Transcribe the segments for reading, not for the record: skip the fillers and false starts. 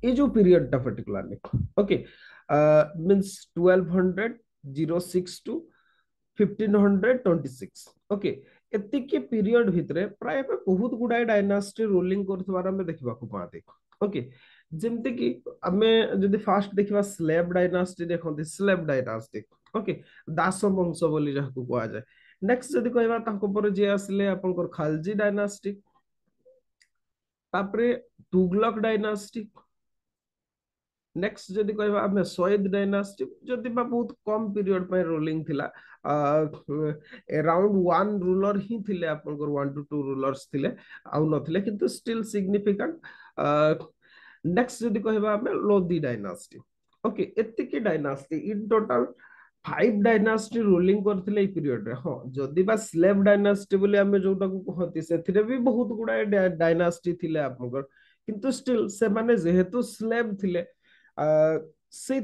ये जो पीरियड टा particularly okay means 1206 to 1526 okay एतिके पीरियड भितरे प्राय बहुत गुडाए डायनास्टी रूलिंग करथवार हमें देखबा को पाते ओके जेमते कि हमें जदि फास्ट देखबा स्लेव डायनास्टी देखंती स्लेव डायनास्टी ओके दास वंश बोली जहाको कुआ जाय नेक्स्ट जदि कहबा ताको पर जे आसले आपनकर खालजी डायनास्टी तापरे तुगलक डायनास्टी नेक्स्ट जदि कहबा हमें सईद डायनास्टी जदि बा बहुत कम पीरियड पे रूलिंग थिला अराउंड वन रूलर ही थिले आपनकर वन टू टू रूलर्स थिले आउ नथिले किंतु स्टिल सिग्निफिकेंट नेक्स्ट जदि कहबा हमें लोधी डायनास्टी ओके एतिकी dynasty in total five dynasty ruling करथिले ई पीरियड रे हां जदि बा स्लेव डायनास्टी बोली हमें जोटा को कहती सेथिरे भी बहुत गुडाए डायनास्टी थिले आपनकर किंतु स्टिल से माने जेहेतु स्लेव थिले से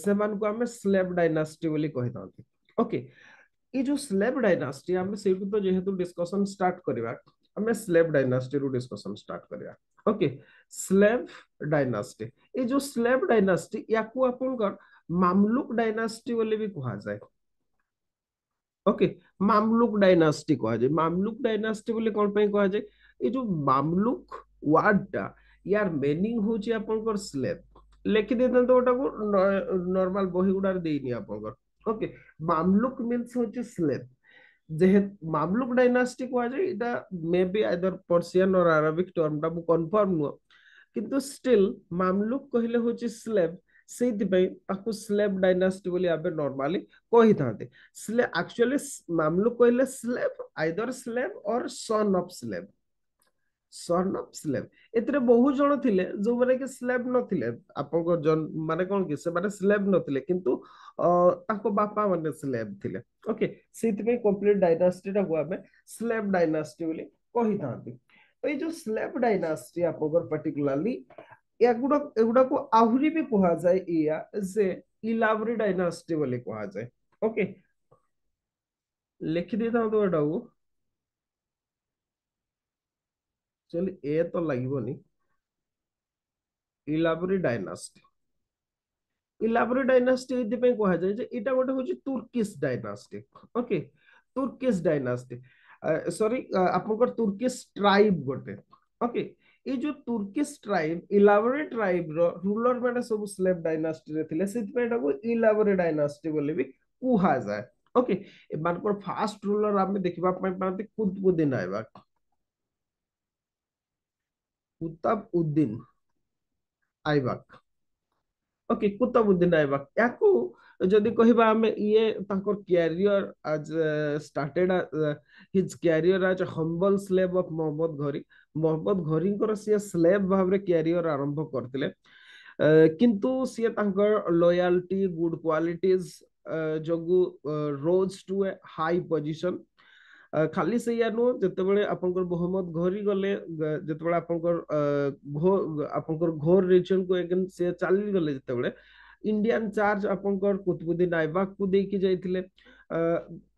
सेमान को हमें स्लेव डायनास्टी बोली कहितांती ओके ये जो स्लेव डायनास्टी हमें सेठु तो जेहेतु डिस्कशन स्टार्ट करबा हमें स्लेव डायनास्टी रो डिस्कशन स्टार्ट करबा ओके स्लेव डायनास्टी ये जो स्लेव डायनास्टी याकू आपनकर मामलुक डायनास्टी बोली भी कहा जाए ओके मामलुक डायनास्टी कहा जाए मामलुक डायनास्टी बोली कोन पे कहा जाए ये जो मामलुक वर्ड टा यार मीनिंग होची आपनकर स्लेव लिखि देते तो ओटा को नॉर्मल बही गुडा देनी आपनकर ओके मामलुक मींस होची स्लेव जेहेतु मामलुक डायनास्टी कहा जाए इटा मे बी आइदर पर्सियन और अरबिक टर्म टा कंफर्म नुह किंतु स्टिल मामलुक कहले होची स्लेव ସେଇଥିପାଇଁ ତାକୁ ସ୍ଲେଭ ଡାଇନାଷ୍ଟି ବୋଲି ଆମେ ନର୍ମାଲି କହିଥାନ୍ତି ସ୍ଲେ ଆକ୍ଚୁଆଲି ମାମଲୁକ କହିଲେ slave either slave or son of slave son of slave ଏଥିରେ ବହୁତ ଜଣ ଥିଲେ ଯୋଉମାନେ କି ସ୍ଲେଭ ନଥିଲେ ଆପଣଙ୍କ ମାନେ କଣ କି ସେମାନେ ସ୍ଲେଭ ନଥିଲେ କିନ୍ତୁ ତାଙ୍କ ବାପା ମାନେ ସ୍ଲେଭ ଥିଲେ ଓକେ ସେଇଥିପାଇଁ କମ୍ପ୍ଲିଟ ଡାଇନାଷ୍ଟି ଟାକୁ ଆମେ ସ୍ଲେଭ ଡାଇନାଷ୍ଟି ବୋଲି କହିଥାନ୍ତି ତ ଏଇ ଯୋଉ ସ୍ଲେଭ ଡାଇନାଷ୍ଟି ଆପଣଙ୍କର ପାର୍ଟିକୁଲାରଲି ଏଗୁଡାକୁ ଆହୁରି ବି କୁହାଯାଏ ଏଇଆ ଯେ ଇଲାବରୀ ଡାଇନାଷ୍ଟି ବୋଲି କୁହାଯାଏ ଓକେ ଲେଖି ଦେଇଥାନ୍ତୁ ଏଟାକୁ ଚଲି ଏ ତ ଲାଗିବନି ଇଲାବରୀ ଡାଇନାଷ୍ଟି ଇଲାବରୀ ଡାଇନାଷ୍ଟି ଏଇଥିପାଇଁ କୁହାଯାଏ ଯେ ଏଇଟା ଗୋଟେ ହଉଛି ତୁର୍କିଶ ଡାଇନାଷ୍ଟି ଓକେ ତୁର୍କିଶ ଡାଇନାଷ୍ଟି ସରି ଆପଣଙ୍କର ତୁର୍କିଶ ଟ୍ରାଇବ ଗୋଟେ ଓକେ ଏଇ ଯୋଉ ତୁର୍କିଶ ଟ୍ରାଇବ ଇଲାବରୀ ଟ୍ରାଇବ ର ରୁଲର ମାନେ ସବୁ ସ୍ଲେଭ ଡାଇନାଷ୍ଟି ରେ ଥିଲେ ସେଥିପାଇଁ ଏଟାକୁ ଇଲାବରୀ ଡାଇନାଷ୍ଟି ବୋଲି ବି କୁହାଯାଏ ଓକେ ଏମାନଙ୍କର ଫାଷ୍ଟ ରୁଲର ଆମେ ଦେଖିବା ପାଇଁ ପାଆନ୍ତି କୁତବୁଦ୍ଦିନ ଆଇବକ କୁତବୁଦ୍ଦିନ ଆଇବକ ओके कुतुबुद्दीन ऐबक याकू जदि कहबा हमें ये तांकर कैरियर आज started his career as humble slave of Mohammad Ghori कर से स्लेव भाव रे कैरियर आरंभ करथिले किंतु सी तांकर लॉयल्टी गुड क्वालिटीज जोगु rose to a high position खाली से या नुह जेतेबेले आपनकर मोहम्मद घोरी गले जेतेबेले आपनकर घोर रीजन को एगेन से चाली गले जेतेबेले इंडियन चार्ज आपनकर कुतुबुद्दीन ऐबक को देकी जाइथिले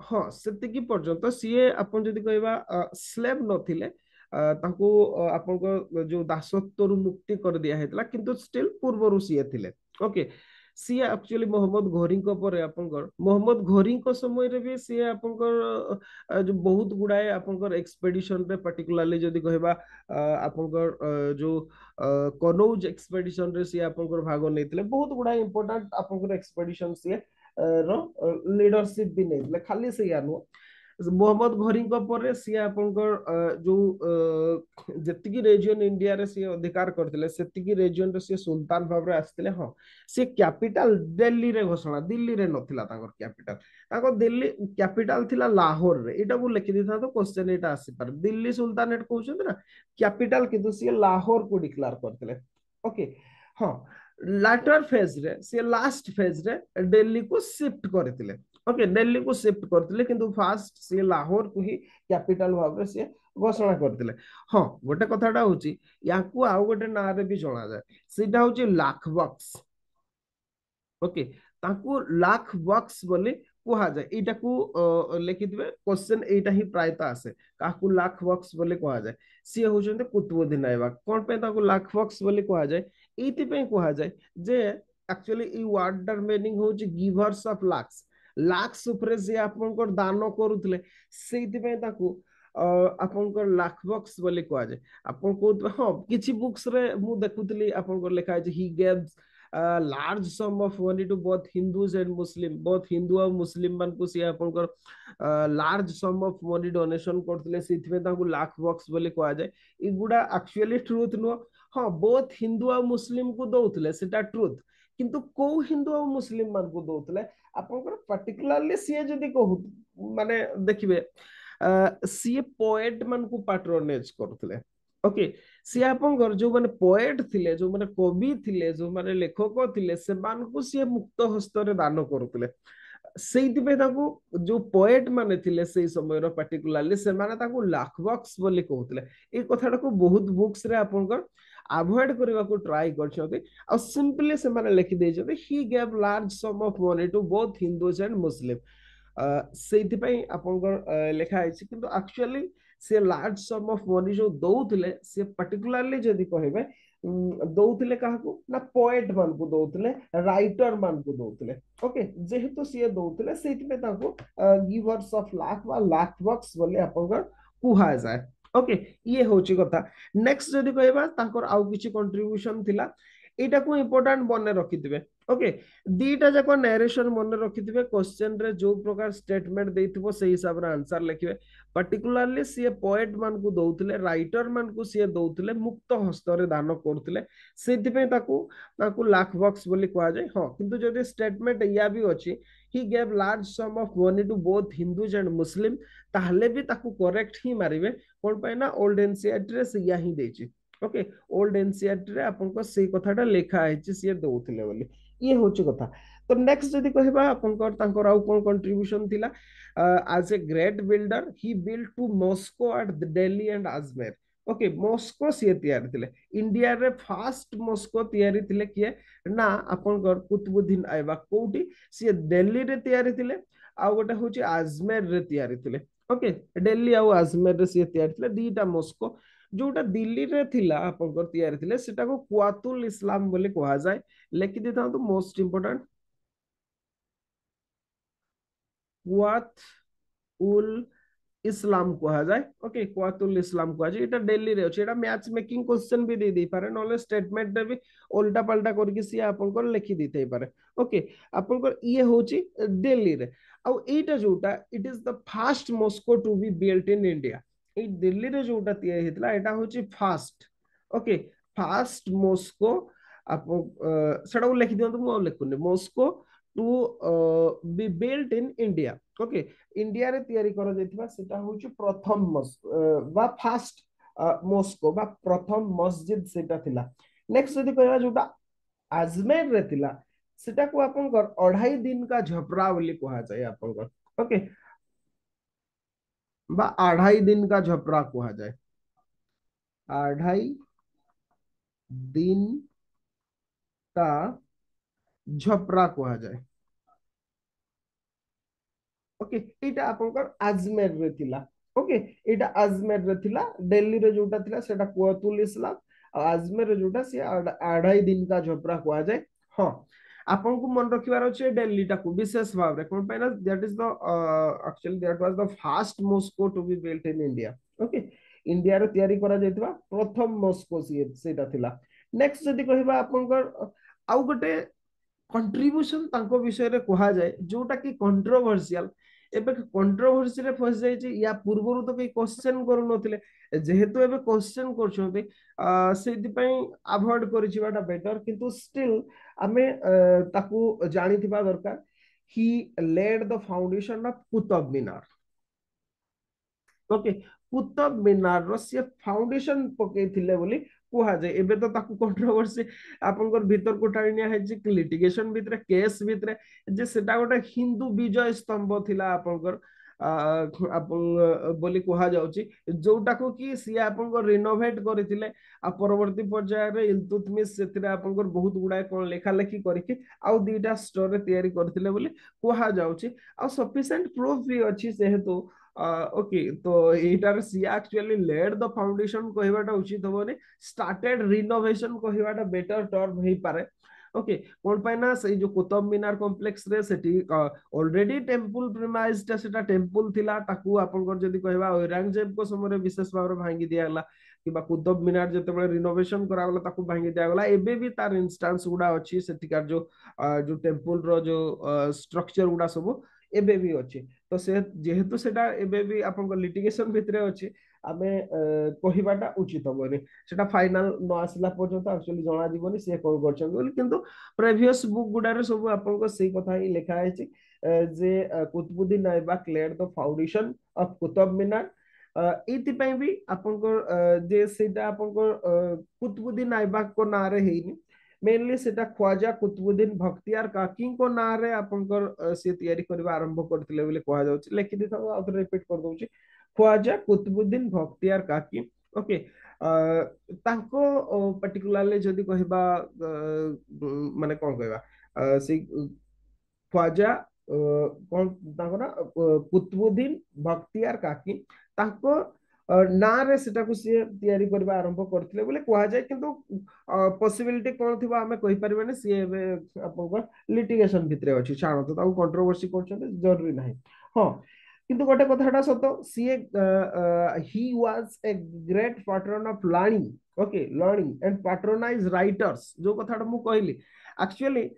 हाँ सेतिकी पर्यंत सीए आपन जदि कहबा स्लेव नथिले तांको आपनकर जो दासत्व रु मुक्ति कर दिया हेतला किंतु स्टिल पूर्वरु सीए थिले ओके सीए एक्चुअली मोहम्मद घोरी पर आपनकर मोहम्मद घोरी समय रे भी सीए आपनकर जो बहुत गुड़ाए आपनकर एक्सपेडिशन रे पर्टिकुलरली जदि कहबा आपनकर जो कनौज एक्सपेडिशन रे सीए आपनकर भाग नेतिले बहुत गुड़ाए इंपोर्टेंट आपनकर एक्सपेडिशन सीए रो लीडरशिप भी नेतिले खाली से या नु मोहम्मद घोरी पर सी आपनकर जो जेतिकी रेजियन इंडिया रे सी अधिकार करथिले सेतिकी रेजियन रे सी सुल्तान भाव रे आस्थिले हां सी कैपिटल दिल्ली रे घोषणा दिल्ली रे नथिला ताकर कैपिटल ताको दिल्ली कैपिटल थिला लाहौर रे एटा को लिखि दिथा तो क्वेश्चन एटा आसी पार दिल्ली सुल्तानेट कहउछन ना कैपिटल किंतु सी लाहौर को डिक्लेयर करथिले ओके हां लाटर फेज रे सी लास्ट फेज रे दिल्ली को शिफ्ट करथिले ओके दिल्ली को शिफ्ट करथिले किंतु फास्ट सी लाहौर को ही कैपिटल भाव रे सी घोषणा करथिले हाँ गोटे कथाटा होची याकू आउ गोटे ना रे भी जणा जाय सीटा होची लाख बक्स ओके ताकू लाख बक्स बोली कुहा जाए एटा को लिखिथिबे क्वेश्चन एटा ही प्रायत आसे काकू लाख बक्स बोले कुहा जाए सी होचंते कुतुबुद्दीन ऐबक कोन पे ताको लाख बक्स बोले कुहा जाए एति पे कुहा जाए जे एक्चुअली ई वर्ड मीनिंग होची गिवर्स ऑफ लाक्स लाक्स उपरे से आपनकर दान करूथले सेति पे ताको आपनकर लाख बक्स बोले कुहा जाए आपन को हां किछि बुक्स रे मु देखुतली आपनकर लिखा है he gave large sum of money to both Hindus and Muslim both हिंदू और मुस्लिम मान को सी आपनकर large sum of money donation करथले सेति में ताको लाख बक्स बोले कुहा जाए इगुडा एक्चुअली ट्रुथ नो हां बोथ हिंदू और मुस्लिम को दउथले सेटा ट्रुथ किंतु को हिंदू और मुस्लिम मान को दउथले आपनकर पर्टिकुलरली सी जदी कहू माने देखिबे सी पोएट मान को पैट्रोनेज करथले ओके सी आपनकर जो माने पोएट थिले जो माने कवि थिले जो माने लेखक थिले से मान को सी मुक्त हस्त रे दान करथले ସେଇଥି ପାଇଁ ତାକୁ ଯୋଉ ପୋଏଟ ମାନେ ଥିଲେ ସେଇ ସମୟର ପାର୍ଟିକୁଲାରଲି ସେମାନେ ତାକୁ ଲାଖ ବକ୍ସ ବୋଲି କହୁଥିଲେ ଏଇ କଥାଟାକୁ ବହୁତ ବୁକ୍ସ ରେ ଆପଣଙ୍କର ଆଭଏଡ କରିବାକୁ ଟ୍ରାଏ କରିଛନ୍ତି ଆଉ ସିମ୍ପଲି ସେମାନେ ଲେଖି ଦେଇଛନ୍ତି he gave large sum of money to both Hindus and Muslim ସେଇଥିପାଇଁ ଆପଣଙ୍କର ଲେଖା ହେଇଛି କିନ୍ତୁ ଆକ୍ଚୁଆଲି ସେ ଲାର୍ଜ ସମ୍ ଅଫ ମନି ଯୋଉ ଦଉଥିଲେ ସେ ପାର୍ଟିକୁଲାରଲି ଯଦି କହିବେ ଦଉଥିଲେ କାହାକୁ ନା ପୋଏଟ ମାନଙ୍କୁ ଦଉଥିଲେ ରାଇଟର ମାନଙ୍କୁ ଦଉଥିଲେ ओके जेहेतु सी दौले से गिवर्स ऑफ लाख वा लाख बक्स बोले आपनकर कुहा जाए ओके ये होची कथा नेक्स्ट जदी कहबा तांकर आउ किछि कंट्रीब्यूशन थिला एटा को इंपोर्टेंट बने रखिथिबे ओके दीटा जाको नरेशन मन रखिथिबे क्वेश्चन रे जो प्रकार स्टेटमेंट देथिबो से हिसाब रे आंसर लिखिबे पर्टिकुलरली सी पोएट मान को दउथिले राइटर मान को सी दउथिले मुक्त हस्त रे दान करथिले सेति पे ताकू लाख बक्स बोली कहा जाए हाँ किंतु जदि स्टेटमेंट या भी अच्छी he gave large sum of money to both Hindus and Muslim ताहले भी ताकू करेक्ट ही मारिबे कोन पे ना ओल्ड एनसीईआरटी रे से या ही देछि ओके ओल्ड एनसीईआरटी रे आपनको सेही कथाटा लेखा आइछि से दउथिले बोली ये होछि कथा तो नेक्स्ट जदि कहबा आपनकर तांकर आउ कोन कंट्रीब्यूशन थिला as a great builder he built to Moscow at Delhi and Ajmer okay mosque सी तैयारी थिले इंडिया रे फास्ट मस्को तैयारी थिले किए ना आपनकर कुतुबुद्दीन ऐबक कोठी सी दिल्ली रे तैयारी थिले आ गोटे होची अजमेर रे तैयारी थिले ओके दिल्ली आ अजमेर रे सी तैयारी थिले दीटा मस्को जोटा दिल्ली रे थिला आपनकर तैयारी थिले सेटा को कुआतुल इस्लाम बोले कहा जाए लेखि देता तो मोस्ट इंपोर्टेंट कुआत उल इस्लाम कहा जाए ओके कुआतुल इस्लाम कहा जाए एटा दिल्ली रे अछि एटा मैच मेकिंग क्वेश्चन भी दे पारे नले स्टेटमेंट रे भी उल्टा पलटा करके सी आपन को लिखि देते पारे ओके आपन को ये होची दिल्ली रे आ एटा जोटा it is the first mosque to be built in India ए दिल्ली रे जोटा तैयारी हेतला एटा होची फास्ट ओके फास्ट मॉस्को आप सेटा को लिखि दियंतु मु लिखुनी mosque to be built in India okay India रे तैयारी करा जायतिबा सेटा होची प्रथम बा फास्ट मॉस्को बा प्रथम मस्जिद सेटा थिला नेक्स्ट जदी कहबा जोटा अजमेर रे थिला सेटा को आपनकर 2.5 दिन का झपरा बोली कहा जाय आपनकर ओके बा 2.5 दिन का झपरा कहा जाए 2.5 दिन का झपरा कहा जाए ओके एटा आपनकर अजमेर रे थिला ओके एटा अजमेर रे थिला दिल्ली रे जोटा थिला सेटा कुआतुल इस्लाम अजमेर रे जोटा से 2.5 दिन का झपरा कहा जाए हाँ आपन को मन रखिबार अछि दिल्ली टा को विशेष भाव रे कोन पाइना that is the actually that was the first mosque to be built in India okay India रे तैयारी करा जायतिबा प्रथम मॉस्को सेटा थिला नेक्स्ट जदी कहबा आपनकर आउ गोटे कंट्रीब्यूशन तांको विषय रे कहा जाए जोटा कि कंट्रोवर्शियल एबे कंट्रोवर्सी रे फस जाय छै या पूर्वरु तो कोई क्वेश्चन करू नथिले जेहेतु एबे क्वेश्चन करछोते सेति पई अवॉइड करिछिबाटा बेटर किंतु स्टिल हमें ताकू जानिथिबा दरकार he laid the foundation of Qutub Minar okay Qutub Minar रो से फाउंडेशन पकेइथिले बोली कुहा जाए एबे तो ताकू कंट्रोवर्सी आपनकर भीतर को टाइनिया है जे लिटिगेशन भीतर केस भीतर जे सेटा गोटे हिंदू विजय स्तंभ थिला आपनकर बोली कहा जाउची जोटा को कि सी आपन रिनोवेट करथिले आ परवर्ती पर्याय रे इल्तुतमिश सेतिरे आपन बहुत गुडा कोन लेखा लेखी करके आउ दीटा स्टोरी तैयारी करथिले बोली कहा जाउची आ सफिशिएंट प्रूफ भी अछि जेहेतु ओके तो एटार सी एक्चुअली लेड द फाउंडेशन कहबाटा उचित होबनी स्टार्टेड रिनोवेशन कहबाटा बेटर टर्म हे पारे ओके कोन पाइना से जो कुतुब मीनार कॉम्प्लेक्स रे सेठी ऑलरेडी टेंपल प्रीमाइज ता सेटा टेंपल थिला ताकू आपन जदी कहबा औरंगजेब को समय विशेष भाव भांगी दियाला कि कुतुब मीनार जते रिनोवेशन करागला ताकू भांगी दियागला एबे भी तार इंस्टेंस गुडा अछि सेठिकार जो टेंपल रो जो स्ट्रक्चर गुडा सब एबे भी अछि तो से जेहेतु सेटा एबे भी आपन लिटिगेशन भितरे अछि आमे कहिबाटा उचित होबनी सेटा फाइनल न आसला पर्यंत एक्चुअली जणा जीवनी से कोन करछन बोली किंतु प्रीवियस बुक गुडारे सब आपन को सेही कथा ही लिखा है जे Qutbuddin Aibak laid the foundation of Qutub Minar एथिपाई भी आपन जे सेटा आपन कुतुबुद्दीन ऐबक को नारे हेनी मेनली सेटा ख्वाजा कुतुबुद्दीन बख्तियार काकी को नारे आपन से तैयारी करबा आरंभ करथिले बोले कहा जाउछि लेखि दी था आउथरे रिपीट कर दउछि ख्वाजा कुतुबुद्दीन बख्तियार काकी ओके तांको पर्टिकुलारली जदी कहबा माने कोन कहबा से ख्वाजा कोन तांको ना कुतुबुद्दीन बख्तियार काकी तांको ना रे सेटा को से तैयारी करबा आरंभ करथिले बोले कहा जाय किंतु पॉसिबिलिटी कोन थिबा हमें कहि परबेनी से आपन लिटिगेशन भितरे अछि छाण तो ताऊ कंट्रोवर्सी करछन जरूरी नाही हां किंतु गोटे कथाटा सत सी he was a great patron of learning okay learning and patronise writers जो कथाटा मु कहली एक्चुअली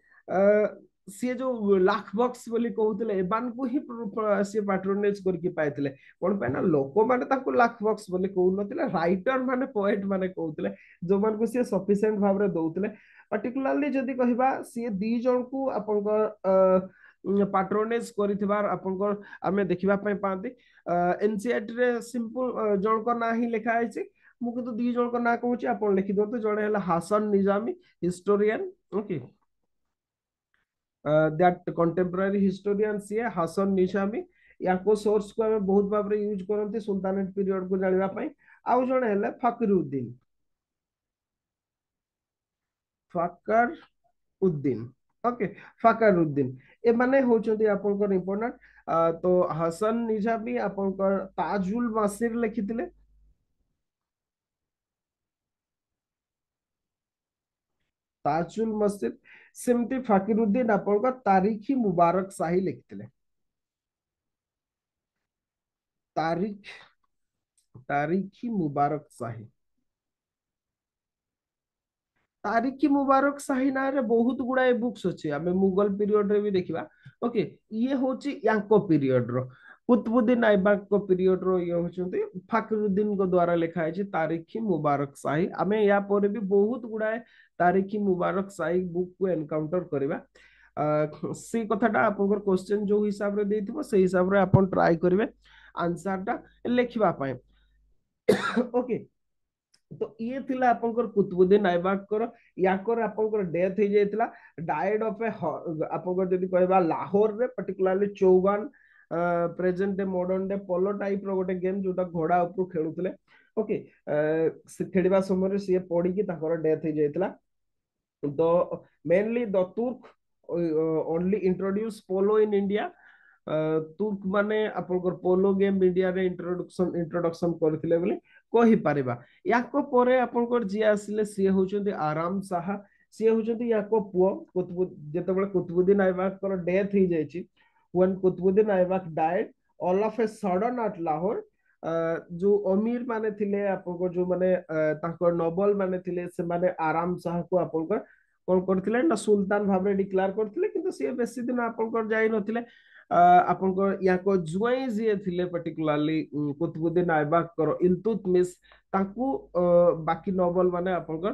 सी जो लाख बक्स बोली कहउतले एबान को ही सी पैट्रोनाइज करके पाइतले कोन पे ना लोक माने ताको लाख बक्स बोली कहउ नथिले राइटर माने पोएट माने कहउतले जो मान को सी सफिशिएंट भाव रे दउतले पर्टिकुलरली जदी कहिबा सी दी जण को आपन पैट्रोनाइज करिथिबार आपन आमे देखिबा पय पांती एनसीईआरटी रे सिंपल जण को ना ही लिखा है मु किंतु दी जण को ना कहूची आपन लिखि दंतु जणे हला Hasan Nizami historian okay that contemporary historian सी हसन निजामी याको सोर्स को हमें बहुत भाव रे यूज करंती सुल्तानेट पीरियड को जानिबा पय आउ जणे हला फकरुद्दीन फकर उद्दीन ओके फकर उद्दीन ए माने होचंती आपनकर इंपोर्टेंट तो हसन निजामी आपनकर ताजुल मासिर लिखिथिले ताजुल मस्जिद सेमती फकीरुद्दीन आपनकर तारीखी मुबारक शाही लिखिथिले तारीखी मुबारक शाही तारीखी मुबारक शाही ना रे बहुत गुडा बुक्स अछि हमें मुगल पीरियड रे भी देखिबा ओके ये होची यांको पीरियड रो कुतुबुद्दीन ऐबक को पीरियड रो ये होचंती फखरुद्दीन को द्वारा लिखा है तारीखी मुबारक शाही हमें या पर भी बहुत गुडा तारीखी मुबारक शाही बुक को एनकाउंटर करबा से कथाटा आपन क्वेश्चन जो हिसाब रे देथिबो से हिसाब रे आपन ट्राई करबे आंसर टा लिखिबा पाए ओके तो ये थिला आपनकर कुतुबुद्दीन ऐबक कर याकर आपनकर डेथ हो जाइतला डाइड ऑफ ए आपनकर जदी कहबा लाहौर रे particularly chaugan present day modern day polo type रो गोटे गेम जोटा घोड़ा ऊपर खेलुतले ओके से खेलबा समय से पड़ी की ताकर डेथ हो जाइतला तो मेनली द तुर्क only introduce polo in India तुर्क माने आपनकर पोलो गेम इंडिया रे इंट्रोडक्शन करथिले बोले कहि परिबा याको परे आपनकर जे आसिले से होचंती आराम साहा से होचंती याको पुओ जेतेबेले कुतुबुद्दीन ऐबक कर डेथ ही जायछि when Qutbuddin Aibak died all of a sudden at Lahore जो अमीर माने थिले आपनकर जो माने तांकर नोबल माने थिले से माने आराम साहा को आपनकर कोन करथिले ना सुल्तान भाबरे डिक्लेयर करथिले किंतु से बेसी दिन आपनकर जाई नथिले आपनकर याको जुआई जे थिले पर्टिकुलरली कुतुबुद्दीन ऐबक कर इल्तुतमिश तांकू बाकी नोबल माने आपनकर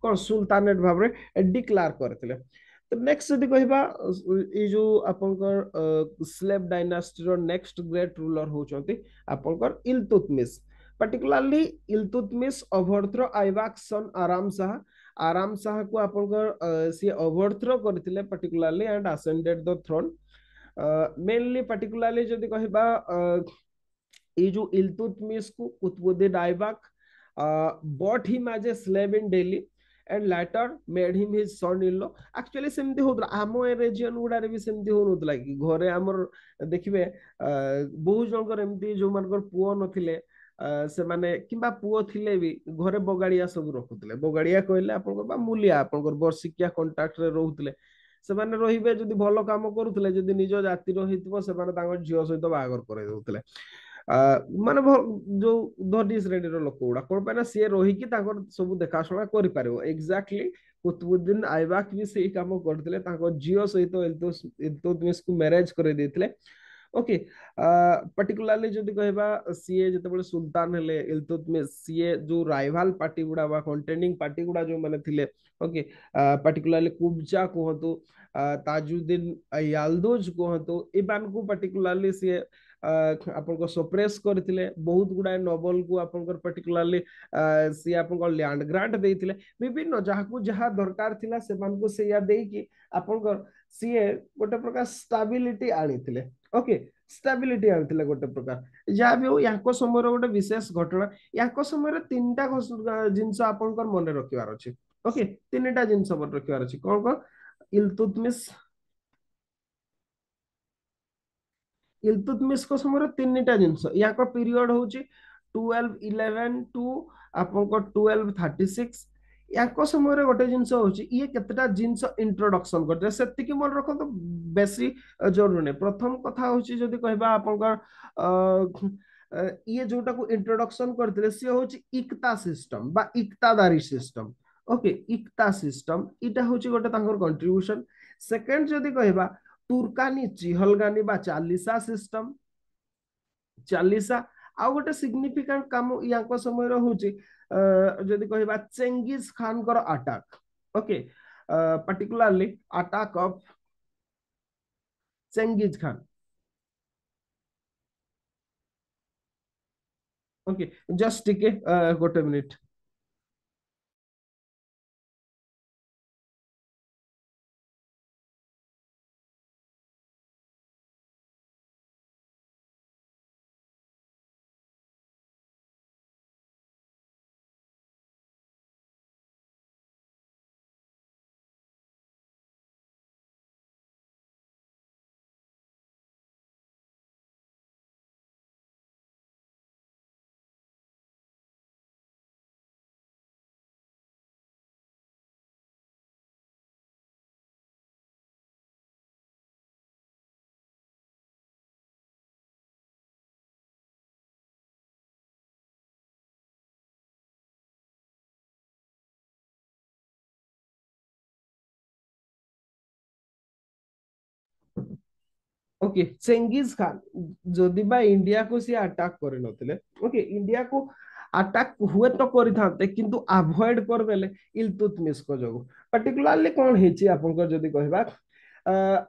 कोन सुल्तानेट भाबरे डिक्लेयर करथिले तो नेक्स्ट जदी कहबा ए जो आपनकर स्लेव डायनास्टी रो नेक्स्ट ग्रेट रूलर होचंती आपनकर Iltutmish particularly Iltutmish overthrow Aibak son Aram Shah को आपनकर सी ओवरथ्रो करथिले particularly and ascended the throne mainly particularly जदि कहबा ये जो इल्तुतमिश को Qutubuddin Aibak bought him as a slave in Delhi and later made him his son-in-law. Actually सेमती होतला आम ए region गुडारे भी सेमती होनतला कि घरे हमर देखिबे बहुत जनकर एमती जो मानकर पुओ नथिले से माने किबा पुओ थिले भी घरे बगाड़िया सब रखुतले बगाड़िया कहले आपन बा मूलिया आपन वर्षिकिया कांट्रैक्ट रे रहुतले ସେମାନେ ରହିବେ ଯଦି ଭଲ କାମ କରୁଥିଲେ ଯଦି ନିଜ ଜାତିର ହେଇଥିବ ସେମାନେ ତାଙ୍କ ଝିଅ ସହିତ ବାହାଘର କରେଇ ଦଉଥିଲେ ମାନେ ଯୋଉ ଧନୀ ଶ୍ରେଣୀର ଲୋକ ଗୁଡା କଣ ପାଇଁ ନା ସିଏ ରହିକି ତାଙ୍କର ସବୁ ଦେଖାଶୁଣା କରିପାରିବ ଏକ୍ଜାକ୍ଟଲି କୁତୁବୁଦ୍ଦିନ ଆଇବାକ ବି ସେଇ କାମ କରିଥିଲେ ତାଙ୍କ ଝିଅ ସହିତ ଇଲତୁତମିଶକୁ ମ୍ୟାରେଜ କରେଇ ଦେଇଥିଲେ ओके पर्टिकुलरली जदि कहबा सीए जेतेबेले सुल्तान हेले इल्तुतमिश सीए जो राइवल पार्टी गुडा बा कंटेंडिंग पार्टी गुडा जो माने थिले ओके पर्टिकुलरली कुब्जा कहतु ताजुद्दीन याल्दुज कहतु एबान को पर्टिकुलरली सीए आपनको सप्रेस करथिले बहुत गुडा नोबल को आपनकर पर्टिकुलरली सी आपनको लैंड ग्रांट देथिले विभिन्न जहा को जहा दरकार थिला सेमान को से या देई कि आपनकर सीए गोटे प्रकार स्टेबिलिटी आनिथिले ओके स्टेबिलिटी आनिथिले गोटे प्रकार जहाँ भी हो याको समय गोटे विशेष घटना याको समय तीनटा जिनस आपनकर मन रखिबार अछि ओके तीनटा जिनस मन रखिबार अछि कोन कोन इल्तुतमिश इल्तुतमिश समय तीनटा जिनस याको पीरियड होची 1211 टू आपनको 1236 याको समय गोटे जिनस होची ये केतेटा जिनस इंट्रोडक्शन करते सेतिकी मन रखतो बेसी जरूरी नहीं प्रथम कथा होची जदि कहबा आपनकर ये जोटा को इंट्रोडक्शन करते सी होची इक्ता सिस्टम बा इक्तादारी सिस्टम ओके इक्ता सिस्टम इटा होची गोटे तांकर कंट्रीब्यूशन सेकंड जदि कहबा तुर्कानी चिहलगानी बा चालीसा सिस्टम चालीसा आउ गोटे सिग्निफिकेंट काम या समय होची जदि कहबा चेंगिज खान कर attack okay particularly attack of Genghis Khan okay just टिके गोटे मिनिट ओके चेंगिज खान जदि बा इंडिया को सी अटैक कर नथिले ओके इंडिया को अटैक हुए तो करिथांते किंतु अवॉइड कर देले इल्तुतमिश को जोगु पर्टिकुलरली कोन हेची आपनकर जदि कहबा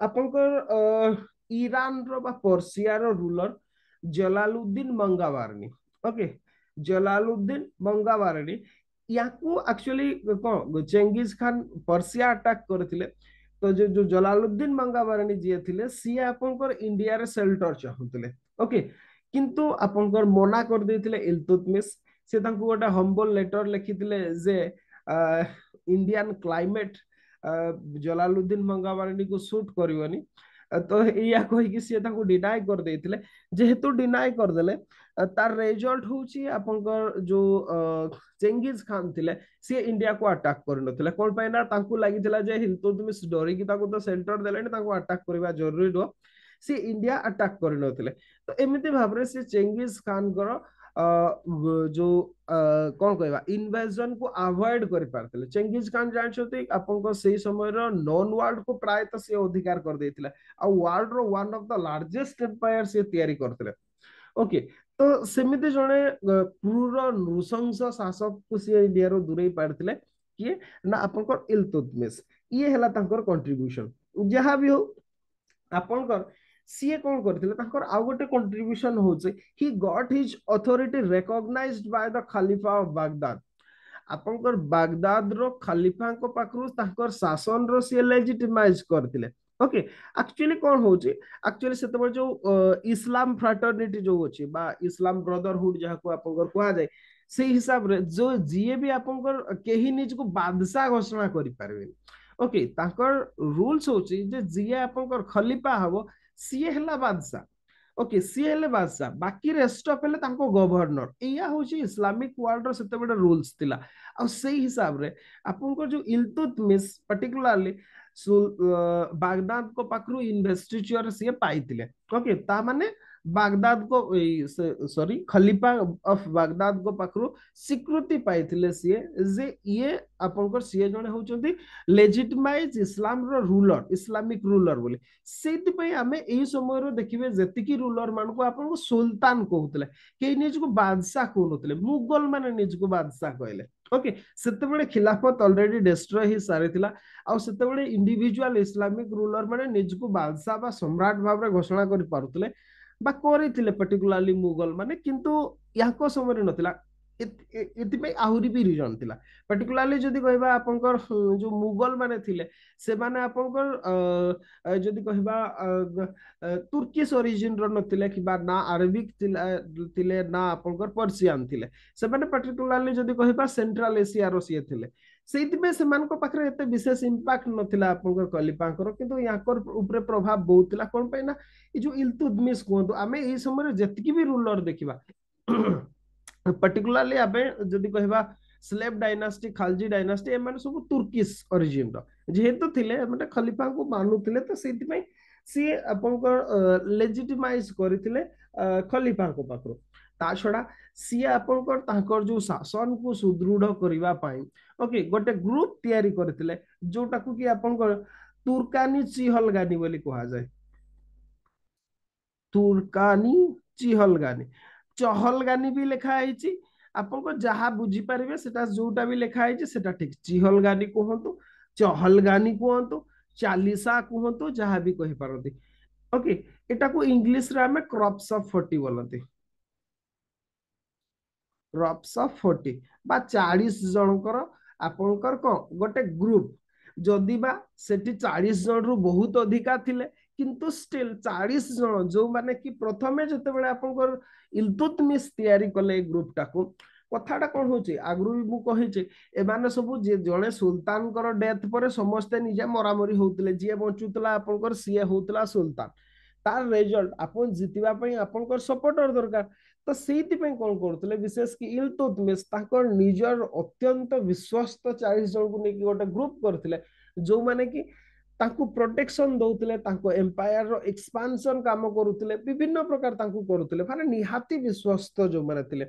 आपनकर ईरान रो बा पर्सिया रो ruler Jalaluddin Mangbarni okay Jalaluddin Mangbarni याकू एक्चुअली कोन चेंगिज खान पर्सिया अटैक करथिले तो जो जलालुद्दीन मंगाबारानी जी थे सी आपंकर इंडिया रे सेल्टर चाहूले ओके किंतु आपंकर मना कर देथिले इल्तुतमिश से तांको गोटे हम्बल लेटर लिखिथिले जे इंडियन क्लाइमेट जलालुद्दीन मंगाबारानी को सूट करिवनी तो या कहि कि से तांको डिनाई कर देथिले जेहेतु डिनाई कर देले तार रिजल्ट होची आपंकर जो चेंगिज खान थिले सी इंडिया को अटैक कर नथिले कोन पे ना तांको लागिथिला जे इल्तुतमिश डरी कि ताको तो सेंटर देलेनी ताको अटैक करबा जरूरी रो सी इंडिया अटैक कर नथिले तो एमिति भाबरे से चेंगिज खान कर जो कौन कहबा इन्वेजन को अवॉइड कर पारथिले चेंगिज खान जानछथि आपनको सेही समय रो नॉन वर्ल्ड को प्राय तो से अधिकार कर देथिला आ वर्ल्ड रो one of the largest empire से तयारी करथिले ओके तो सेमिति जणे क्रूर नृशंस शासक को सी इंडिया रो दूरे पारथिले किए ना आपनकर इल्तुतमिश ये हला तांकर कंट्रीब्यूशन जहां भी हो आपनकर सीए कौन करथिले तांकर आ गोटे कंट्रीब्यूशन होचे he got his authority recognised by the खलीफा ऑफ बागदाद आपनकर बागदाद रो खलीफा को पाखरु तांकर शासन रो सी लेजिटिमाइज करथिले ओके एक्चुअली कौन होची एक्चुअली से जो इस्लाम फ्राटर्निटी जो अछि बा इस्लाम ब्रदरहुड जहाँ को आपनकर कुआ जाए से हिसाब रे जो जीए भी आपनकर केही निज को बादशाह घोषणा करि पारबे ओके तांकर रूल्स होची जे जीए आपनकर खलीफा हबो सीए हला बादशाह ओके सी हेले बादशाह बाकी रेस्ट ऑफ हेले तांको गवर्नर एया होची इस्लामिक वर्ल्ड रो सेते बडे रूल्स थिला आ सेही हिसाब रे आपनकर जो इल्तुतमिश पर्टिकुलरली बागदाद को पाखरु इन्वेस्टिच्योर सी पाइतिले ओके ता माने बागदाद को सॉरी खलीफा ऑफ बागदाद को पाखरु स्वीकृति पाइतिले सी जे ये आपनकर सी जने होचंती लेजिटिमाइज इस्लाम रो रूलर इस्लामिक रूलर बोले ସେଇଥିପାଇଁ ଆମେ ଏଇ ସମୟରୁ ଦେଖିବେ ଯେତିକି ରୁଲର ମାନଙ୍କୁ ଆପଣଙ୍କୁ ସୁଲତାନ କହୁଥିଲେ କେହି ନିଜକୁ ବାଦଶାହ କହୁନଥିଲେ ମୁଗଲ ମାନେ ନିଜକୁ ବାଦଶାହ କହିଲେ ଓକେ ସେତେବେଳେ ଖିଲାଫତ ଅଲରେଡି ଡେଷ୍ଟ୍ରୟ ହେଇ ସାରିଥିଲା ଆଉ ସେତେବେଳେ ଇଣ୍ଡିଭିଜୁଆଲ ଇସଲାମିକ ରୁଲର ମାନେ ନିଜକୁ ବାଦଶାହ ବା ସମ୍ରାଟ ଭାବରେ ଘୋଷଣା କରିପାରୁଥିଲେ ବା କରିଥିଲେ ପର୍ଟିକୁଲାରଲି ମୁଗଲ ମାନେ କିନ୍ତୁ ୟାଙ୍କ ସମୟରେ ନଥିଲା ଏଥିପାଇଁ ଆହୁରି ବି ରିଜନ ଥିଲା पर्टिकुलरली जदि कहबा आपनकर जो मुगल माने थिले से माने आपनकर जदि कहबा तुर्किश ओरिजिन रो नथिले कि बा ना अरबिक थिले ना आपनकर पर्शियन थिले से माने पर्टिकुलरली जदि कहबा सेंट्रल एशिया रो सिए थिले ସେଇଥିପାଇଁ ସେମାନଙ୍କ ପାଖରେ ଏତେ ବିଶେଷ ଇମ୍ପାକ୍ଟ ନଥିଲା ଆପଣଙ୍କର କଲିପାଙ୍କର କିନ୍ତୁ ୟାଙ୍କର ଉପରେ ପ୍ରଭାବ ବହୁତ ଥିଲା କଣ ପାଇଁ ନା ଏ ଯୋଉ ଇଲତୁତମିଶ କୁହନ୍ତୁ ଆମେ ଏଇ ସମୟରେ ଯେତିକି ବି ରୁଲର ଦେଖିବା पर्टिकुलरली आबे जदि कहबा स्लेव डायनास्टी खालजी डायनास्टी एमाने सब तुर्किश ओरिजिन रो जेहेतु थिले माने खलीफा को मानुथिले तो सेति पई सी आपनकर लेजिटिमाइज करथिले खलीफा को पाखरो ता छडा सी आपनकर ताकर जो शासन को सुदृढ़ करिवा पाई ओके गोटे ग्रुप तयारी करथिले जोटा को कि आपनकर तुर्कानी चिहलगानी बोली कहा जाए तुर्कानी चिहलगानी चहलगानी भी लिखा है आपको जहाँ बुझीपारे से जोटा भी लिखा है सेटा ठीक चिहलगानी कहतु चहलगानी कहतु चालीसा कहतु जहाँ भी कही पारती ओके एटा को इंग्लिश रे हमें क्रॉप्स ऑफ 40 बोलते क्रॉप्स ऑफ 40 बा 40 जनकर आपनकर कौन गोटे ग्रुप जदि बा सेठी 40 जन रु बहुत अधिका थिले किंतु स्टिल 40 जन जो माने कि प्रथमे जते बेले आपनकर इल्तुतमिश तयारी कले ग्रुप टाको कथाटा कौन होची आगु भी मु कहिचे एमाने सब जे जणे सुल्तान कर डेथ पर समस्त निजे मरामरी होतले जे बंचुतला आपनकर सीए होतला सुल्तान तार रिजल्ट आपन जितिबा पई आपनकर सपोर्टर दरकार तो ସେଇଥିପାଇଁ କଣ କରୁଥିଲେ ବିଶେଷ କି ଇଲତୁତମିଶ ତାଙ୍କର ନିଜର ଅତ୍ୟନ୍ତ ବିଶ୍ୱସ୍ତ 40 ଜଣଙ୍କୁ ନେଇକି ଗୋଟେ ଗ୍ରୁପ କରିଥିଲେ ଯୋଉମାନେ କି ତାଙ୍କୁ ପ୍ରୋଟେକ୍ସନ ଦଉଥିଲେ ତାଙ୍କ ଏମ୍ପାୟର ର ଏକ୍ସପାନ୍ସନ କାମ କରୁଥିଲେ ବିଭିନ୍ନ ପ୍ରକାର ତାଙ୍କୁ କରୁଥିଲେ ମାନେ ନିହାତି ବିଶ୍ୱସ୍ତ ଯୋଉମାନେ ଥିଲେ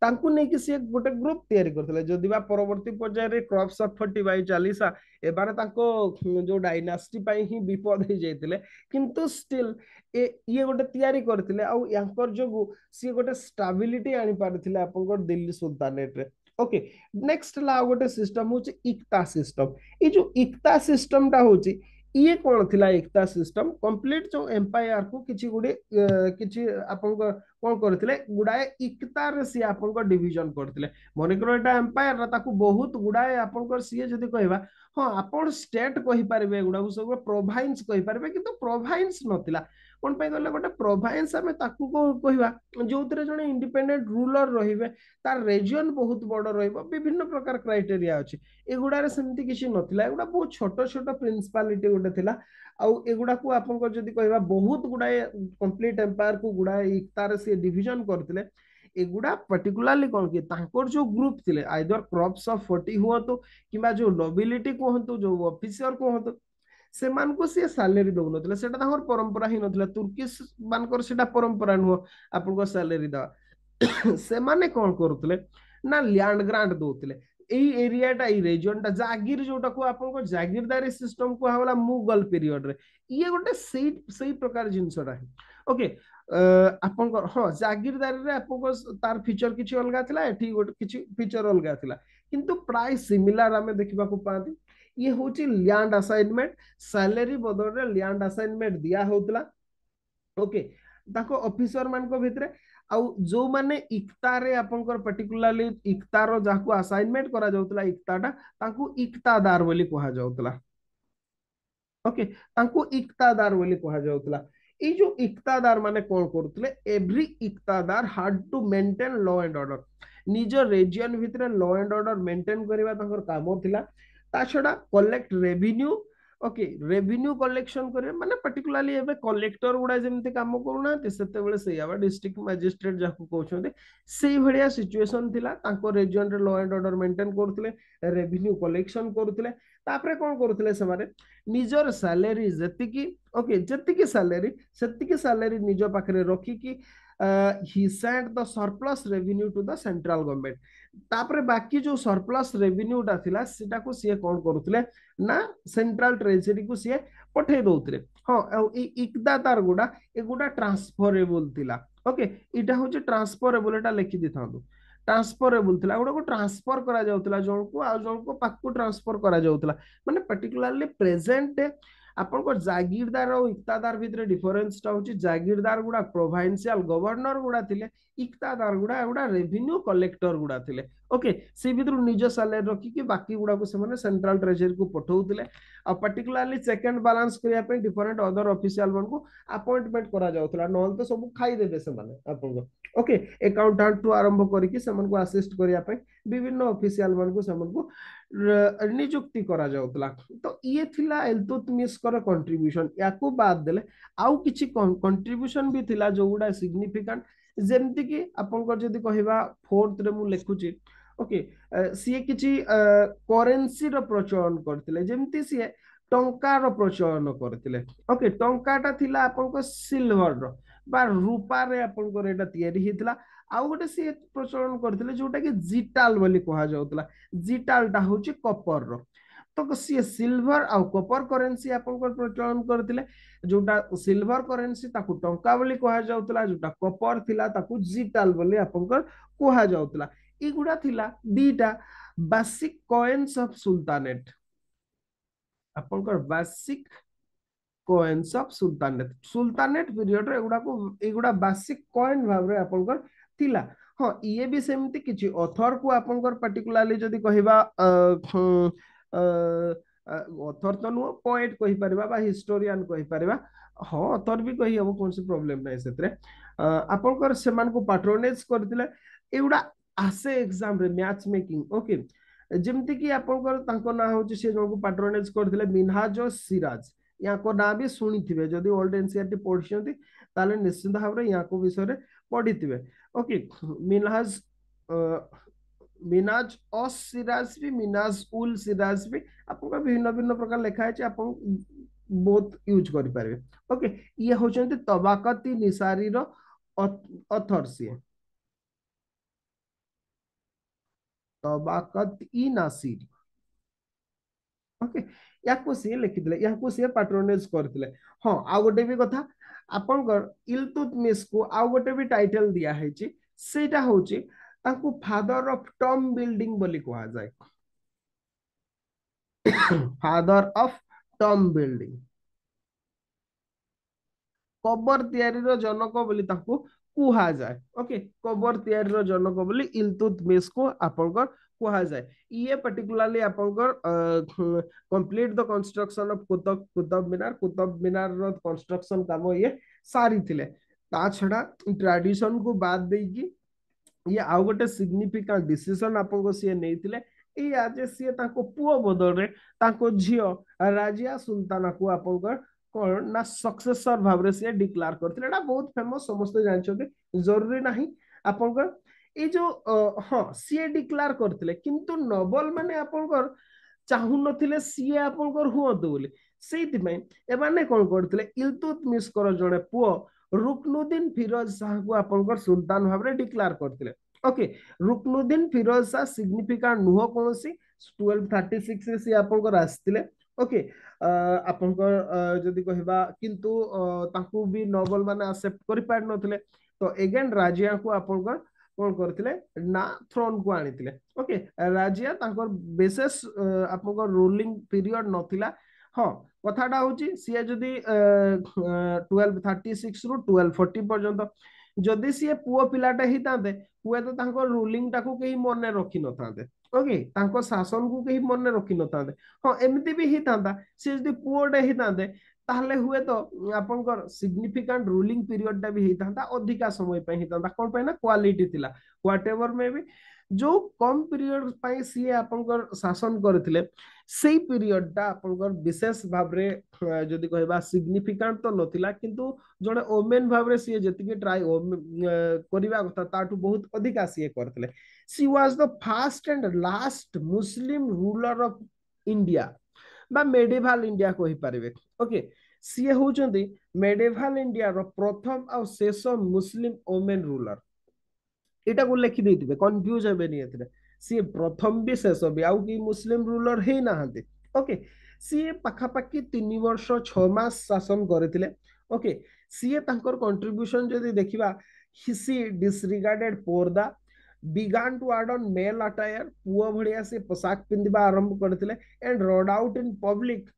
ତାଙ୍କୁ ନେଇକି ସେ ଗୋଟେ ଗ୍ରୁପ ତିଆରି କରିଥିଲେ ଯଦି ବା ପରବର୍ତ୍ତୀ ପର୍ଯ୍ୟାୟରେ କ୍ରପ୍ସ ଅଫ 40 ବାଇ ଚାଲିସା ଏବାରେ ତାଙ୍କ ଯୋଉ ଡାଇନାଷ୍ଟି ପାଇଁ ହିଁ ବିପଦ ହେଇ ଯାଇଥିଲେ କିନ୍ତୁ ଷ୍ଟିଲ ଇଏ ଗୋଟେ ତିଆରି କରିଥିଲେ ଆଉ ୟାଙ୍କର ଯୋଗୁ ସିଏ ଗୋଟେ ଷ୍ଟାବିଲିଟି ଆଣି ପାରିଥିଲେ ଆପଣଙ୍କର ଦିଲ୍ଲୀ ସୁଲତାନେଟରେ ओके नेक्स्ट ला गोटे सिस्टम होची इक्ता सिस्टम ये जो इक्ता सिस्टम टा होची ये कौन थिला इक्ता सिस्टम कंप्लीट जो एम्पायर को किछि गुडे किछि आपन कोन करथिले गुडाए इक्ता रे सी आपन को डिवीजन करथिले मने करो एटा एम्पायर रा ताकू बहुत गुडाए आपन को सी जदी कहबा हां आपन स्टेट कहि पारबे गुडा सब प्रोविंस कहि पारबे किंतु प्रोविंस नथिला कोन पे गले गोटे प्रोविंस हमें ताकू को कहबा जोतरे जने इंडिपेंडेंट रूलर रहिबे तार रीजन बहुत बड़ रहिबो विभिन्न प्रकार क्राइटेरिया अछि एगुडारे सेमति किछि नथिला एगुडा बहुत छोट छोट प्रिंसिपालिटी गोटे थिला आउ एगुडा को आपन को जदी कहबा बहुत गुडाए कंप्लीट एम्पायर को गुडाए इक्तार से डिवीजन करथिले एगुडा पर्टिकुलरली कौन कि तांकर जो ग्रुप थिले आइदर क्रॉप्स ऑफ 40 हुआ तो किबा जो नोबिलिटी कहंतु जो ऑफिसर कहंतु ସେମାନଙ୍କୁ ସିଏ ସାଲେରୀ ଦଉନଥିଲେ ସେଟା ତାଙ୍କର ପରମ୍ପରା ହିଁ ନଥିଲା ତୁର୍କିଶ ମାନଙ୍କର ସେଟା ପରମ୍ପରା ନୁହଁ ଆପଣଙ୍କ ସାଲେରୀ ଦେବା ସେମାନେ କଣ କରୁଥିଲେ ନା ଲ୍ୟାଣ୍ଡ ଗ୍ରାଣ୍ଟ ଦଉଥିଲେ ଏଇ ଏରିଆଟା ଏଇ ରିଜନଟା ଜାଗିର ଯୋଉଟାକୁ ଆପଣଙ୍କ ଜାଗିରଦାରୀ ସିଷ୍ଟମ କୁହାଗଲା ମୁଗଲ ପିରିୟଡରେ ଇଏ ଗୋଟେ ସେଇ ପ୍ରକାର ଜିନିଷଟା ଓକେ ଆପଣଙ୍କର ହଁ ଜାଗିରଦାରୀରେ ଆପଣଙ୍କ ତାର ଫିଚର କିଛି ଅଲଗା ଥିଲା ଏଠି ଗୋଟେ କିଛି ଫିଚର ଅଲଗା ଥିଲା କିନ୍ତୁ ପ୍ରାୟ ସିମିଲାର ଆମେ ଦେଖିବାକୁ ପାଆନ୍ତି ये हूँ लैंड असाइनमेंट सैलरी बदल रे लैंड असाइनमेंट दिया होतला ओके ताको ऑफिसर मान को भितरे आउ जो माने इक्ता रे आपनकर पर्टिकुलरली इक्ता रो जाको असाइनमेंट करा जाउतला इक्ताटा ताको इक्तादार बोली कहा जाउतला ओके तांको इक्तादार बोली कहा जाउतला ए जो इक्तादार माने कोन करथले every iqtadar had to maintain law and order निज रीजन भितर लॉ एंड ऑर्डर मेंटेन करबा तांकर काम थिला ता छडा collect revenue okay revenue collection करे माने पर्टिकुलरली एबे कलेक्टर गुडा जेमते काम करूना सेते बेले से आबा डिस्ट्रिक्ट मजिस्ट्रेट जाको कहउछन्ते सेही भलिया सिचुएशन थिला तांको रीजन रे लॉ एंड ऑर्डर मेंटेन करथले रेवेन्यू कलेक्शन करथले तापरे कोन करथले से माने निजर सैलरी जतिकी ओके जतिकी सैलरी निज पाखरे रखी कि he sent the surplus revenue to the central government तापरे बाकी जो सरप्लस रेवेन्यू टा थिला सेटा को सिए कोन करूथले ना सेंट्रल ट्रेजरी को सिए पठे दउतले हां ए इकदातार गुडा एगुडा ट्रांसफरेबल थिला ओके इटा होचे ट्रांसफरेबल एटा लिखि दिथांदु ट्रांसफरेबल थिला गुडा को ट्रांसफर करा जाउतला जणको आ जणको पाकु ट्रांसफर करा जाउतला माने पर्टिकुलरली प्रेजेंट आपण को जागीरदार और इक्तादार भितर डिफरेंस टा होची जागीरदार गुडा प्रोविंशियल गवर्नर गुडा थिले इक्तादार गुडा एगुडा रेवेन्यू कलेक्टर गुडा थिले ओके से भितर निज सैलरी रखी कि बाकी गुडा को से माने सेंट्रल ट्रेजरी को पठौतिले आ पर्टिकुलरली चेक एंड बैलेंस करिया पे डिफरेंट अदर ऑफिशियल मन को अपॉइंटमेंट करा जाउतला नॉन तो सब खाई देबे से माने आपण को ओके अकाउंटेंट टू आरंभ करिकि से मन को असिस्ट करिया पे विभिन्न ऑफिशियल मन को से मन को नियुक्ति करा जाउतला तो ये थिला इल्तुतमिश कर कंट्रीब्यूशन याकू बाद देले आउ किछि कंट्रीब्यूशन भी थिला जो गुडा सिग्निफिकेंट जेमति कि आपनकर जदी कहिबा फोर्थ रे मु लिखुची ओके सीए किछि करेंसी रो प्रचलन करथिले जेमति सीए टंका रो प्रचलन करथिले ओके टंकाटा थिला आपनको सिल्वर रो बा रूपा रे आपनकर एटा तयारी हितला आउ गोटे सी प्रचलन करथिले जोटा कि जिटाल बोली कहा जाउतला जिटालटा होची कॉपर रो तो सी सिल्वर आ कॉपर करेंसी आपनकर प्रचलन करथिले जोटा सिल्वर करेंसी ताकू टंका बोली कहा जाउतला जोटा कॉपर थिला ताकू जिटाल बोली आपनकर कहा जाउतला ई गुडा थिला दीटा बेसिक कॉइन्स ऑफ सुल्तानेट आपनकर basic coins of sultanate period रे एगुडा बेसिक कॉइन भाव रे आपनकर थिला हाँ ये भी सेमती किछि ऑथर को आपनकर पर्टिकुलरली जदी कहिबा ऑथर तो नो पोएट कहि परबा बा हिस्टोरियन कहि परबा हाँ ऑथर भी कहि हबो कोन से प्रॉब्लम नै सेतरे आपनकर सेमान को पैट्रोनेज करथिले एगुडा आसे एग्जाम रे मैच मेकिंग ओके जेमति कि आपनकर तांको ना होची से जन को पैट्रोनेज करथिले मिनहाज सिराज या को ना भी सुनी थिबे जदी ओल्ड एनसीईआरटी पढिसंती ताले निश्चित भाव रे या को विषय रे पढी थिबे ओके मिनहाज मिनाज अस सिराज भी मिनाज उल सिराज भी आपको भिन्न भिन्न प्रकार लिखा है आप बहुत यूज कर पारे ओके ये होचंती तबाकती निसारी रो ऑथर सी तबाकत ई नासिर ओके याको से लिखितले याको से पैट्रोनेज करथिले हां आ गोटे भी कथा आपनकर इल्तुतमिश को आ गोटे भी टाइटल दिया है छी सेटा होची ताकू फादर ऑफ टॉम बिल्डिंग बोली कहा जाए father of Tom building cover तयारी रो जनक बोली ताकू कुहा जाए ओके कबर तयारी रो जनक बोली इल्तुतमिश को आपनकर कुहा जाए ये पर्टिकुलरली आपनकर complete the construction of Qutub Minar रो कंस्ट्रक्शन काम ये सारी थिले ता छडा ट्रेडिशन को बाद देगी ये आउ गोटे सिग्निफिकेंट डिसीजन आपको सी नहीं ये आज सी पुओ बदल रे झियो राजिया सुल्ताना को आपनकर कौन ना सक्सेसर भाव रे सी डिक्लेयर करथिले एटा बहुत फेमस समस्त जानछोते जरूरी नहीं आपनकर ए जो हां सी डिक्लेयर करथिले किंतु नोबल माने आपनकर चाहू नथिले सी आपनकर हुअतु बोली सेति में ए माने कोन करथिले इल्तुतमिश कर जणे पुओ रुकनुद्दीन फिरोज शाह को आपनकर सुल्तान भाव रे डिक्लेयर करथिले ओके रुकनुद्दीन फिरोज शाह सिग्निफिकेंट नुह कोनसी 1236 रे सी आपनकर आस्तिले ओके आपनकर जदी कहबा किंतु ताकू भी नोबल माने एक्सेप्ट करि पार नथिले तो अगेन राजिया को आपनकर कोन करथिले ना थ्रोन को आनिथिले ओके राजिया तांकर बेसिस आपनकर रूलिंग पीरियड नथिला हाँ कथाटा होची सी जदी 1236 रु 1240 पर्यंत जदि सी पुओ पिलाटा ही तांते हुए तो तांकर रूलिंग टाकू केही मने रखि न थांते ओके तांको शासन को कहीं मन रखी न था हाँ एमती भी ही था सी जब पुओटे ही था ताहले हुए तो आपनकर सिग्निफिकेंट रूलिंग पीरियड टा भी ही था अधिका समय पे ही था कौन पे ना क्वालिटी थिला व्हाटएवर में भी जो कम पीरियड पे सी आपनकर शासन करथिले सेई पीरियड टा आपनकर विशेष भाबरे जदि कहबा सिग्निफिकेंट तो नथिला किंतु जड़े ओमेन भाबरे सी जतिके ट्राई करिबा कथा ताटू बहुत अधिका सी करथिले she was the first and last Muslim ruler of India बा मेडिवाल इंडिया कहि पारिबे ओके सी होचंदी मेडिवाल इंडिया रो प्रथम आ शेष मुस्लिम ओमेन रूलर एटा को लिखि देथिबे कंफ्यूज हेबे नि एथिरे सी प्रथम भी शेष भी आउ कि मुस्लिम रूलर हे नाहंते ओके सी पाखापाखि 3 वर्ष 6 मास शासन करथिले ओके सी तांकर कंट्रीब्यूशन जदि देखिबा सी disregarded पोरदा began to add on male attire पुओ भड़िया से पोशाक पिंधिबा आरंभ करथिले and rode out in public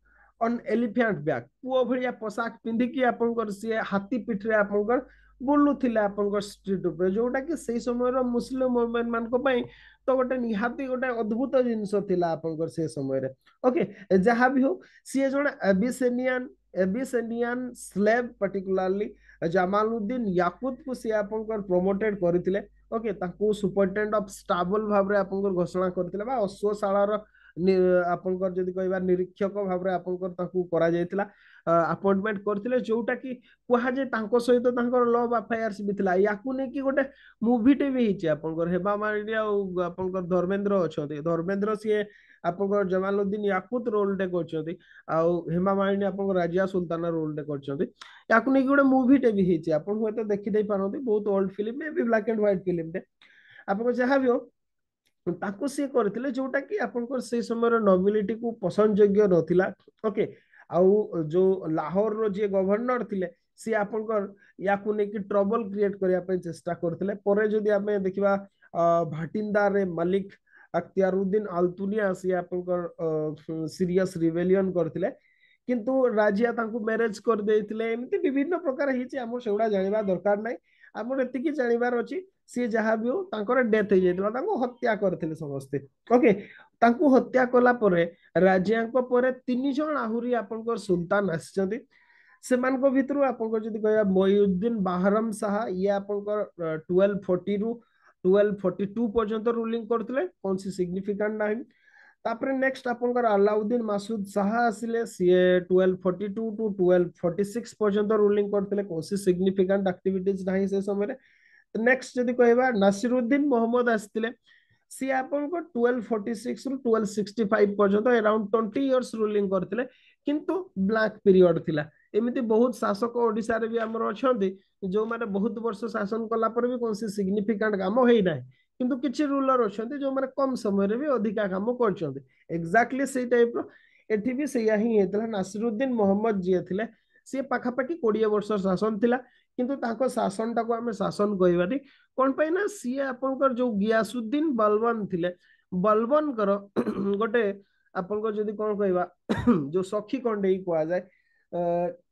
on elephant back पुओ भड़िया पोशाक पिंधि कि आपनकर से हाथी पिठरे आपनकर बुलुथिले आपनकर स्ट्रीट ऊपर जोटा कि सेही समय रो मुस्लिम वुमेन मान को पई तो गोटे निहाती गोटे अद्भुत जिंस थिला आपनकर से समय रे ओके जहां भी हो सी जण एबिसेनियन स्लेव पर्टिकुलरली जमालुद्दीन याकुत को सी आपनकर प्रमोटेड करथिले ओके ताको सुपरिटेंडेंट ऑफ स्टाबल भाव रे आपनकर घोषणा करथिले बा अश्वशालार आपनकर जदि कहबा निरीक्षक भाव रे आपनकर ताको करा जायतिला अपॉइंटमेंट करथिले जोटा कि कुहा जे तांको सहित तांकर लव अफेयर्स भी थिला याकू ने कि गोटे मूवी टे भी हिचे आपनकर हेबा मार्डी आ आपनकर धर्मेंद्र अछथि धर्मेंद्र सी आपनकर जमालुद्दीन याकुत रोल टे करछथि आ हेमा मालिनी आपनकर राजिया सुल्ताना रोल टे करछथि याकू ने कि गोटे मूवी टे भी हिचे आपन होय तो देखि दे पारंती बहुत ओल्ड फिल्म में भी ब्लैक एंड व्हाइट फिल्म टे आपन जहां भी हो ताको सी करथिले जोटा कि आपनकर से समय नोबिलिटी को पसंद योग्य नथिला ओके आउ जो लाहौर रो जे गवर्नर थिले सी आपनकर याकू ने कि ट्रबल क्रिएट करिया पे चेष्टा करथिले परे जदि आमे देखिबा भाटिंदा रे मलिक अख्तियारुद्दीन अल्तुनिया सी आपनकर सीरियस रिवेलियन करथिले किंतु राजिया तांकू मैरिज कर देथिले एमती विभिन्न प्रकार हिचे हम सेउडा जानिबा दरकार नै हमर एतिकी जानिबार अछि सी जहाँ भी हो तांकर डेथ हो जाइतिला तांको हत्या करथिले समस्ते ओके तांको हत्या कला परे राजियाको परे 3 जण आहुरी आपनकर सुल्तान आछथि सेमानको भितरु आपनकर जदि कहया मोइउद्दीन बाहरम शाह ये आपनकर 1240 रु 1242 पर्यंत रूलिंग करथिले कोन सी सिग्निफिकेंट नाही तापरे नेक्स्ट आपनकर अलाउद्दीन मासूद शाह आसिले सीए 1242 टू 1246 पर्यंत रूलिंग करथिले कोन सी सिग्निफिकेंट एक्टिविटीज नाही से समय नेक्स्ट जदि कहबा नासिरुद्दीन मोहम्मद आस्तिले सी आपनको 1246 रु 1265 पर्यंत अराउंड 20 इयर्स रूलिंग करथिले किंतु ब्लैक पीरियड थिला एमिति बहुत शासक ओडिसा रे भी हमर अछंती जो माने बहुत वर्ष शासन कला पर भी कोनसी सिग्निफिकेंट काम हेई नाही किंतु किछि रूलर अछंती जो माने कम समय रे भी अधिका काम करछंती एग्जैक्टली सेही टाइप रो एठी भी सेया ही हेतला नासिरुद्दीन मोहम्मद जे थिले से पाखापाखि 20 वर्ष शासन थिला किंतु ताको शासन टाको हमें शासन कहबानी कौन पे ना सी आपनकर जो गियासुद्दीन बलबन थिले बलबन कर गोटे आपनकर जदि कोन कहबा जो सखी कंडेई कहा जाए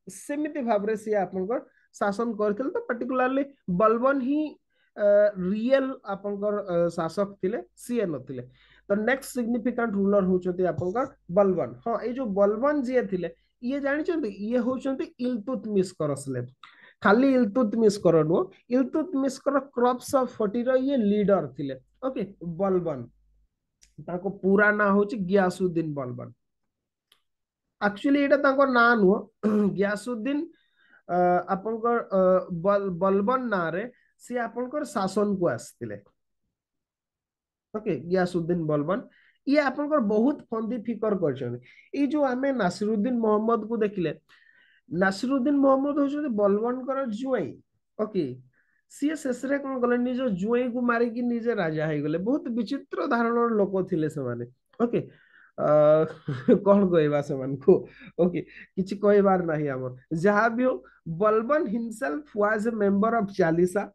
सेमिति भाबरे सी आपनकर शासन करथिल तो पर्टिकुलरली बलबन ही रियल आपनकर शासक थिले सी नथिले तो नेक्स्ट सिग्निफिकेंट रूलर होचोती आपनकर बलबन हां ए जो बलबन जे थिले ये जानि चंती ये होचंती इल्तुतमिश कर स्लेव खाली इल्तुतमिश कर नो इल्तुतमिश कर क्रॉप्स ऑफ 40 रो ये लीडर थिले ओके बलबन ताको पूरा ना होची गियासुद्दीन बलबन एक्चुअली एटा ताको ना नो गियासुद्दीन आपनकर बलबन ना रे से आपनकर शासन को आस्तिले ओके गियासुद्दीन बलबन ये आपनकर बहुत फंदी फिकर करछन ए जो हमें नासिरुद्दीन मोहम्मद को देखिले नासिरुद्दीन मोहम्मद होछन बलबन कर जुआई ओके सी शेषरे कोन गले निज जुआई को मारी कि निजे राजा हे गले बहुत विचित्र धारणर लोक थिले से माने ओके कौन कहबा से मन को ओके किछि कहबार नाही हमर जहां भी हो Balban himself was a member of Chalisa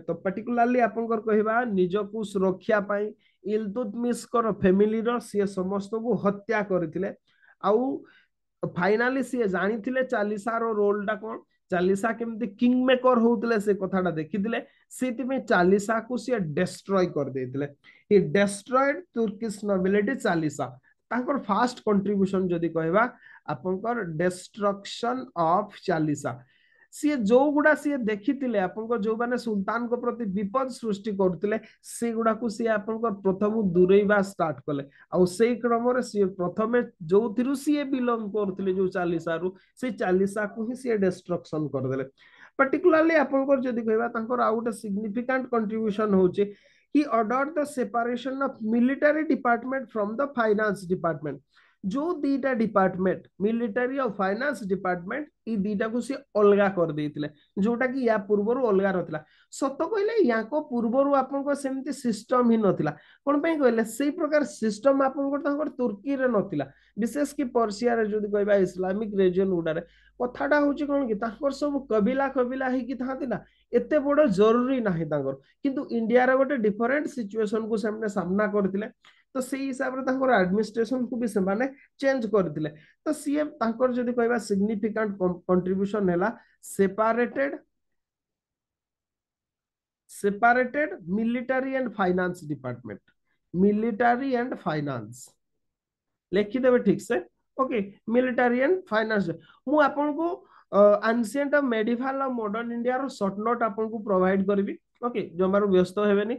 तो पर्टिकुलरली आपनकर कहबा निज को सुरक्षा पाई इल्तुतमिश कर फैमिली रो से समस्त को हत्या करथिले आउ फाइनाली सी जानी थिले चालीसा रो रोल टा कोन चालीसा केमती किंग मेकर होउतले से कथाटा देखिथिले सेति में चालीसा को से डिस्ट्रॉय कर देथिले ही डिस्ट्रॉयड तुर्किश नोबिलिटी चालीसा तांकर फास्ट कंट्रीब्यूशन जदी कहबा आपनकर डिस्ट्रक्शन ऑफ चालीसा सी जो गुड़ा सी देखिथिले आपनकर जो माने सुल्तान को प्रति विपद सृष्टि करथिले से गुड़ा को सी आपनकर प्रथम दूरेबा स्टार्ट कले आ से क्रम रे सी प्रथमे जोथिरु सी बिलोंग करथिले जो चालीसा रु से चालीसा को ही सी डिस्ट्रक्शन कर देले पर्टिकुलरली आपनकर जदी कहबा तांकर आउट सिग्निफिकेंट कंट्रीब्यूशन होचे he ordered the separation of military department from the finance department जो दीटा डिपार्टमेंट मिलिटरी और फाइनेंस डिपार्टमेंट ई दीटा को सी अलगा कर देथिले जोटा कि या पूर्वरु अलगा रहथिला सत कहले याको पूर्वरु आपन को सेमति सिस्टम ही नथिला कोन पई कहले सेही प्रकार सिस्टम आपन को तांकर तुर्की रे नथिला विशेष कि पर्सिया रे जदी कहबा इस्लामिक रीजन उडारे कथाटा होची कोन कि तांकर सब कबिला कबिला ही कि थातिला एते बड़ जरूरी नाही तांकर किंतु इंडिया रे गोटे डिफरेंट सिचुएशन को सामना करथिले तो से हिसाब रे एडमिनिस्ट्रेशन को भी से माने चेंज करथिले तो सीए तांकर जदी कहबा सिग्निफिकेंट कंट्रीब्यूशन हैला separated military and finance department military and finance लिखि देबे ठीक से ओके मिलिटरी एंड फाइनेंस मु आपन को एंशिएंट मेडिवल और मॉडर्न इंडिया रो शॉर्ट नोट आपन को प्रोवाइड करबी ओके जमारो व्यस्त हेबेनी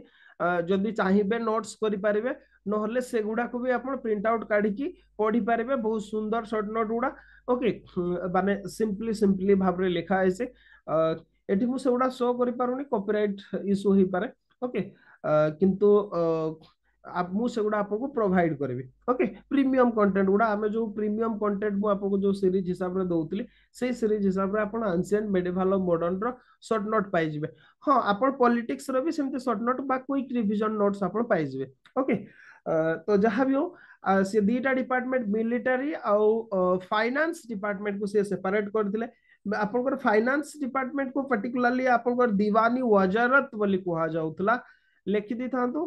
जदि चाहिए नोट्स करि पारिबे नहले से गुडा को भी आपण प्रिंट आउट काढी की पढी पारिबे बहुत सुंदर शॉर्ट नोट गुडा ओके माने सिंपली भाबरे लिखा है से एठी मु सेगुडा शो करि पारुनी कॉपीराइट इशू ही पारे ओके किंतु आप मु सेगुडा आपको प्रोवाइड करबी ओके प्रीमियम कंटेंट गुडा हमें जो प्रीमियम कंटेंट मु आपको जो सीरीज हिसाब रे दउतली से सीरीज हिसाब रे आपण एंशिएंट मेडिवल और मॉडर्न रो शॉर्ट नोट पाई जिवे हां आपण पॉलिटिक्स रो भी सेमते शॉर्ट नोट बा क्विक रिवीजन नोट्स आपण पाई जिवे ओके तो जहां भी हो से दीटा डिपार्टमेंट मिलिटरी और फाइनेंस डिपार्टमेंट को से सेपरेट कर दिले आपनकर फाइनेंस डिपार्टमेंट को पर्टिकुलरली आपनकर दीवानी वजारत बोली कहा जाउतला लिखि दी थांतो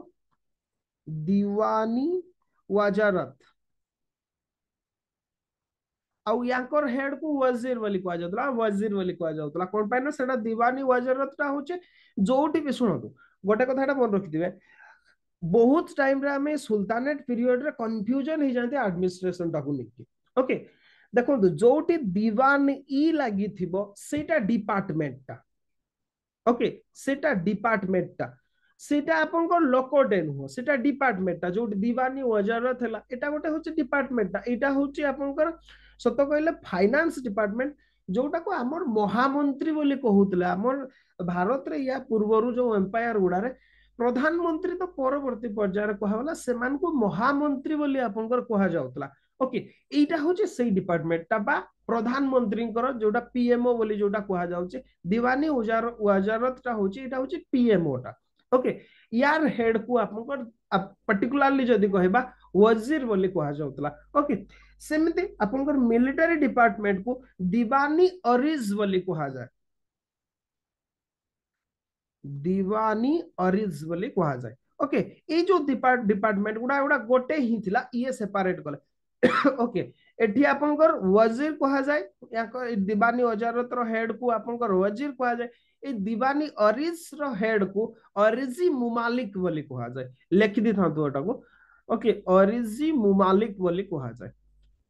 दीवानी वजारत आउ यांकर हेड को वजीर बोली कहा जाउतला वजीर बोली कहा जाउतला कोन पाइ ना सेटा दीवानी वजारत ता होचे जोटी भी सुनतु गोटे कथाटा मन रखि दिबे बहुत टाइम रे हमें सुल्तानेट पीरियड रे कंफ्यूजन ही जानते एडमिनिस्ट्रेशन टाकू निकी ओके देखो जोटी दीवान ई लागि थिबो सेटा डिपार्टमेंट ता ओके सेटा डिपार्टमेंट ता सेटा आपन को लोकोटे नुह सेटा डिपार्टमेंट ता जो दीवानी वजारत हला एटा गोटे होचे डिपार्टमेंट ता एटा होचे आपन को सत कहले फाइनेंस डिपार्टमेंट जोटा को हमर महामंत्री बोली कहउतले हमर भारत रे या पूर्वरु जो एम्पायर गुडारे प्रधानमंत्री तो परवर्ती पर्यायर कहला सेमान को महामंत्री बोली आपनकर कहा जाउतला ओके एटा होचे सेही डिपार्टमेंट ता बा प्रधानमंत्री जोटा पीएमओ बोली जोटा कहा जाउचे दीवानी वजारत ता होचे एटा होचे पीएमओ ता ओके यार हेड को आपनकर पर्टिकुलरली जदी कहबा वजीर बोली कहा जाउतला ओके सेमती आपनकर मिलिटरी डिपार्टमेंट को दीवानी अरिज बोली कहा जाय दीवानी अरिज बोली कहा जाय ओके ए जो डिपार्टमेंट गुडा गुडा गोटे ही थिला ये सेपरेट कले ओके एठी आपनकर वजीर कहा जाय याको दीवानी वजारत रो हेड को आपनकर वजीर कहा जाय ए दीवानी अरिज रो हेड को अरिजी मुमालिक बोली कहा जाय लिखि दी था तो एटा को ओके अरिजी मुमालिक बोली कहा जाय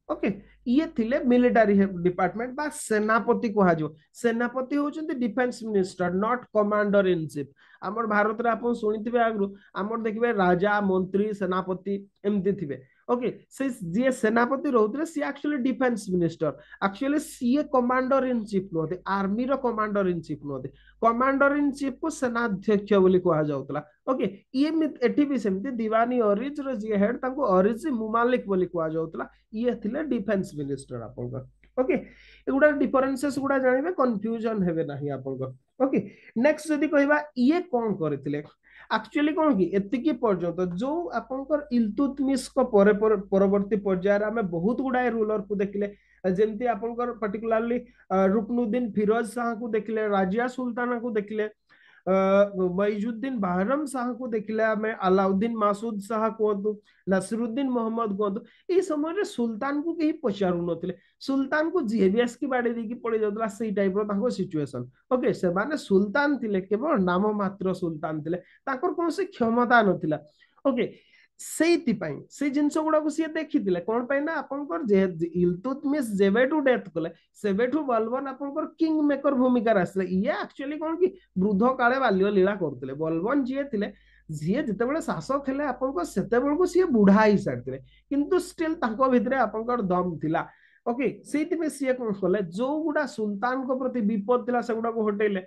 ओके ये थिले मिलिटरी डिपार्टमेंट बा सेनापति कहा जो सेनापति होचंती defence minister not commander in chief हमर भारत रे आपन सुनिथिबे आगु हमर देखिबे राजा मंत्री सेनापति एमती थिबे ओके से जे सेनापति रहउतले सी एक्चुअली डिफेंस मिनिस्टर एक्चुअली सी कमांडर इन चीफ नोते आर्मी रो कमांडर इन चीफ नोते कमांडर इन चीफ को सेनाध्यक्ष बोली कहा जाउतला ओके ये एठी भी सेमती दीवानी अरिज रो जे हेड ताको अरिज मुमालिक बोली कहा जाउतला ये थिले डिफेंस मिनिस्टर आपन ओके एगुडा डिफरेंसेस गुडा जानिबे कंफ्यूजन हेबे नाही आपन ओके नेक्स्ट जदी कहबा ये कोन करथिले एक्चुअली कौन कि एतिकी पर्यंत जो आपनकर इल्तुतमिश को परवर्ती पर्यायर हमें बहुत गुडाए रूलर को देखले जेमती आपनकर पर्टिकुलरली रुकनुद्दीन फिरोज शाह को देखले राजिया सुल्ताना को देखले मईजुद्दीन बाहरम शाह को देखिले आम अलाउद्दीन मासूद शाह कहतु नसीरुद्दीन मोहम्मद कहतु ये समय सुल्तान को कहीं पचारू नथिले सुल्तान को जी भी आसिक बाड़े देकी पड़ जाता से टाइप सिचुएशन ओके से माने सुल्तान थिले केवल नाम मात्र सुल्तान थिले ताकर कौन से क्षमता नथिला ओके ସେଇଥିପାଇଁ ସେ ଜିନିଷ ଗୁଡାକୁ ସିଏ ଦେଖିଥିଲେ କଣ ପାଇଁ ନା ଆପଣଙ୍କର ଇଲତୁତମିଶ ଯେବେଠୁ ଡେଥ କଲେ ସେବେଠୁ ବଲବନ ଆପଣଙ୍କର କିଙ୍ଗ ମେକର ଭୂମିକାରେ ଆସିଲେ ଇଏ ଆକ୍ଚୁଆଲି କଣ କି ବୃଦ୍ଧ କାଳେ ବାଲ୍ୟ ଲୀଳା କରୁଥିଲେ ବଲବନ ଯିଏ ଥିଲେ ଯିଏ ଯେତେବେଳେ ଶାସକ ଥିଲେ ଆପଣଙ୍କ ସେତେବେଳକୁ ସିଏ ବୁଢା ହେଇସାରିଥିଲେ କିନ୍ତୁ ଷ୍ଟିଲ ତାଙ୍କ ଭିତରେ ଆପଣଙ୍କର ଦମ ଥିଲା ଓକେ ସେଇଥିପାଇଁ ସିଏ କଣ କଲେ ଯୋଉ ଗୁଡା ସୁଲତାନଙ୍କ ପ୍ରତି ବିପଦ ଥିଲା ସେଗୁଡାକୁ ହଟେଇଲେ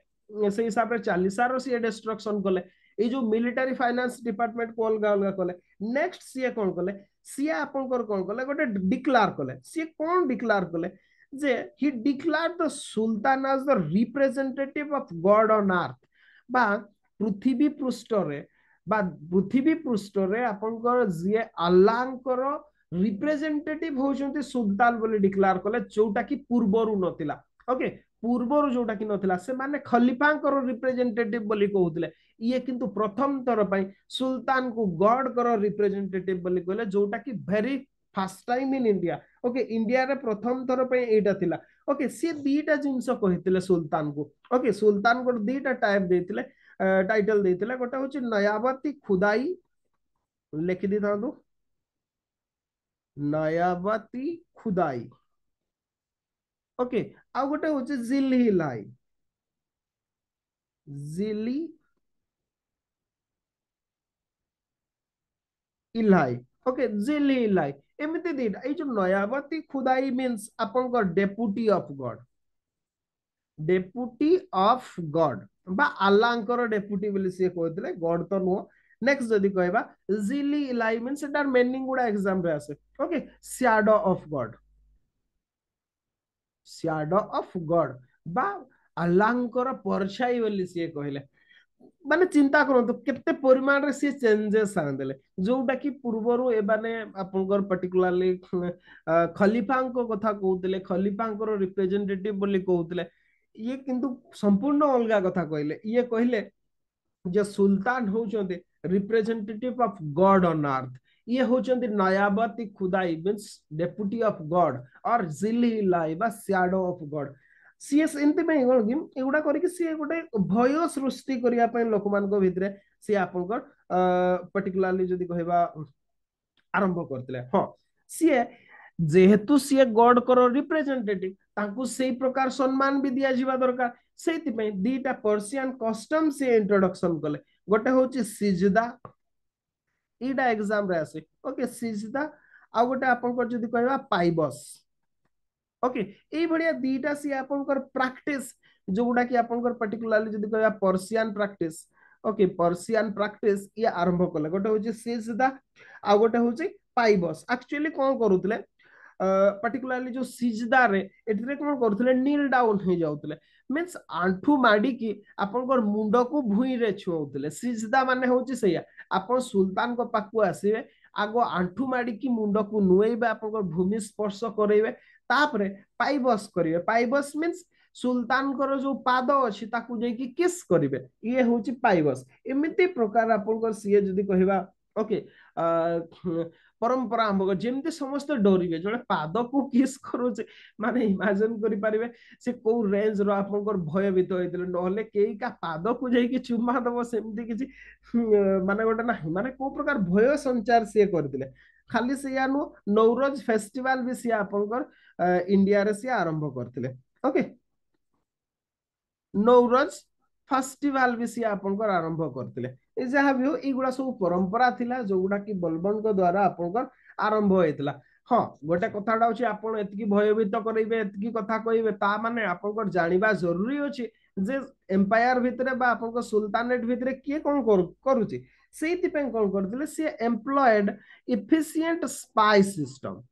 ସେଇ ହିସାବରେ ଚାଲିସାର ସିଏ ଡିଷ୍ଟ୍ରକ୍ସନ କଲେ এই যে মিলিটারি ফাইনান্স ডিপার্টমেন্ট को अलग अलग कले नेक्स्ट सीए कौन कले सीए आपनकर कौन कले गोटे डिक्लेयर कले सीए कौन डिक्लेयर कले जे he declare the sultan as the representative of God on earth बा पृथ्वी पृष्ठ रे बा पृथ्वी पृष्ठ रे आपनकर जे अल्लाहकर रिप्रेजेंटेटिव होचंती सुल्तान बोली डिक्लेयर कले जोटा की पूर्वरु नथिला ओके पूर्वर जोटा कि नथिला से माने खलीफांकर रिप्रेजेंटेटिव बोली कहउतले ये किंतु प्रथम थर पई सुल्तान को गॉड कर रिप्रेजेंटेटिव बोली कहले जोटा कि very first time in India okay India रे प्रथम थर पई एटा थिला ओके से दीटा जिंस कहितले सुल्तान को ओके सुल्तान को दीटा टाइप देथिले टाइटल देथिले गोटा होची नयाबती खुदाई लिखि दी थांदो नयाबती खुदाई ओके आ गोटे होची जिली लाई जिली इलाई ओके जिली इलाई एमती दीटा ये जो नयाबती खुदाई मीन्स आपनकर deputy of God deputy of God बा अल्लाहंकर डेपुटी बोली से कहथिले गॉड तो नो नेक्स्ट जदी कहबा जिली इलाई मीन्स एटार मीनिंग गुडा एग्जाम रे आसे okay shadow of God shadow of God बा अल्लाहंकर परछाई बोली से कहले माने चिंता करंतु केते परिमाण रे से चेंजेस आंदेले जोटा कि पूर्वरु एबाने आपनकर पर्टिकुलरली खलीफांको कथा कहउतले खलीफांकर रिप्रेजेंटेटिव बोली कहउतले ये किंतु संपूर्ण अलगा कथा कहले ये कहले जे सुल्तान होचंते representative of God on earth ये होचंते नयाबती खुदाई मींस डेप्यूटी ऑफ गॉड और जिली लाई बा शैडो ऑफ गॉड सीए एमती कौन कि एगुड़ा करके सी गोटे भय सृष्टि करने लोक मान भितर सी आपंकर पर्टिकुलरली जदि कहबा आरंभ करते हाँ सीए जेहेतु सीए गॉड कर रिप्रेजेंटेटिव तांकु सेई प्रकार सम्मान भी दिया जिबा दरकार सेति दीटा पर्सियन कस्टम से इंट्रोडक्शन कले गोटे होची सिजदा ईटा एग्जाम रे आसे ओके सिजदा आ गोटे आपनकर जदि कहबा पाइबस ओके ये बढ़िया दीटा सी आपनकर प्रैक्टिस जोगुडा कि आपनकर पर्टिकुलरली जदि कहबा Persian practice okay Persian practice ये आरंभ कले गोटे होची सिजदा आ गोटे होची पाइबस एक्चुअली कोन करूतले पर्टिकुलरली जो सिजदा रे एटरे कोन करूतले नील डाउन हो जाउतले मींस आंठू माडी की आपनकर मुंड को भुई रे छुउतले सिजदा माने होची सैया आपन सुल्तान को पाकु आसीबे आगो आंठू माडी की मुंड को नुएबे आपनकर भूमि स्पर्श करेबे तापरे पाइबस करिवे पाइबस मींस सुल्तान कर जो पाद अछि ताकू जे की किस करिवे ये होची पाइबस एमिति प्रकार आपनकर सीए जदी कहबा ओके परंपरा आरंभ जमती समस्त डरिवे जो पाद को किस करुचे माने इमेजिन करि पारिबे से को रेंज रो आपनकर भयभीत होइतले नहले केई का पाद को जे की चुम्मा दबो सेमती किछि माने गोटे ना माने को प्रकार भय संचार से करथिले खाली से या नु नवरोज फेस्टिवल भी से आपनकर इंडिया रे से आरंभ करथिले ओके नवरोज फेस्टिवल भी से आपनकर आरंभ करथिले जहाँ भी हो एगुड़ा सब परंपरा थिला जोगुड़ा कि बलबन को द्वारा आपनकर आरंभ होइतला हाँ गोटे कथाटा अछि आपन एतकी भयभीत करइबे एतकी कथा कहिबे ता माने आपनकर जानिबा जरूरी अछि जे एम्पायर भितरे बा आपनकर सुल्तानेट भितरे के कोन करूची सेति पे कोन करथिले से employed efficient spy system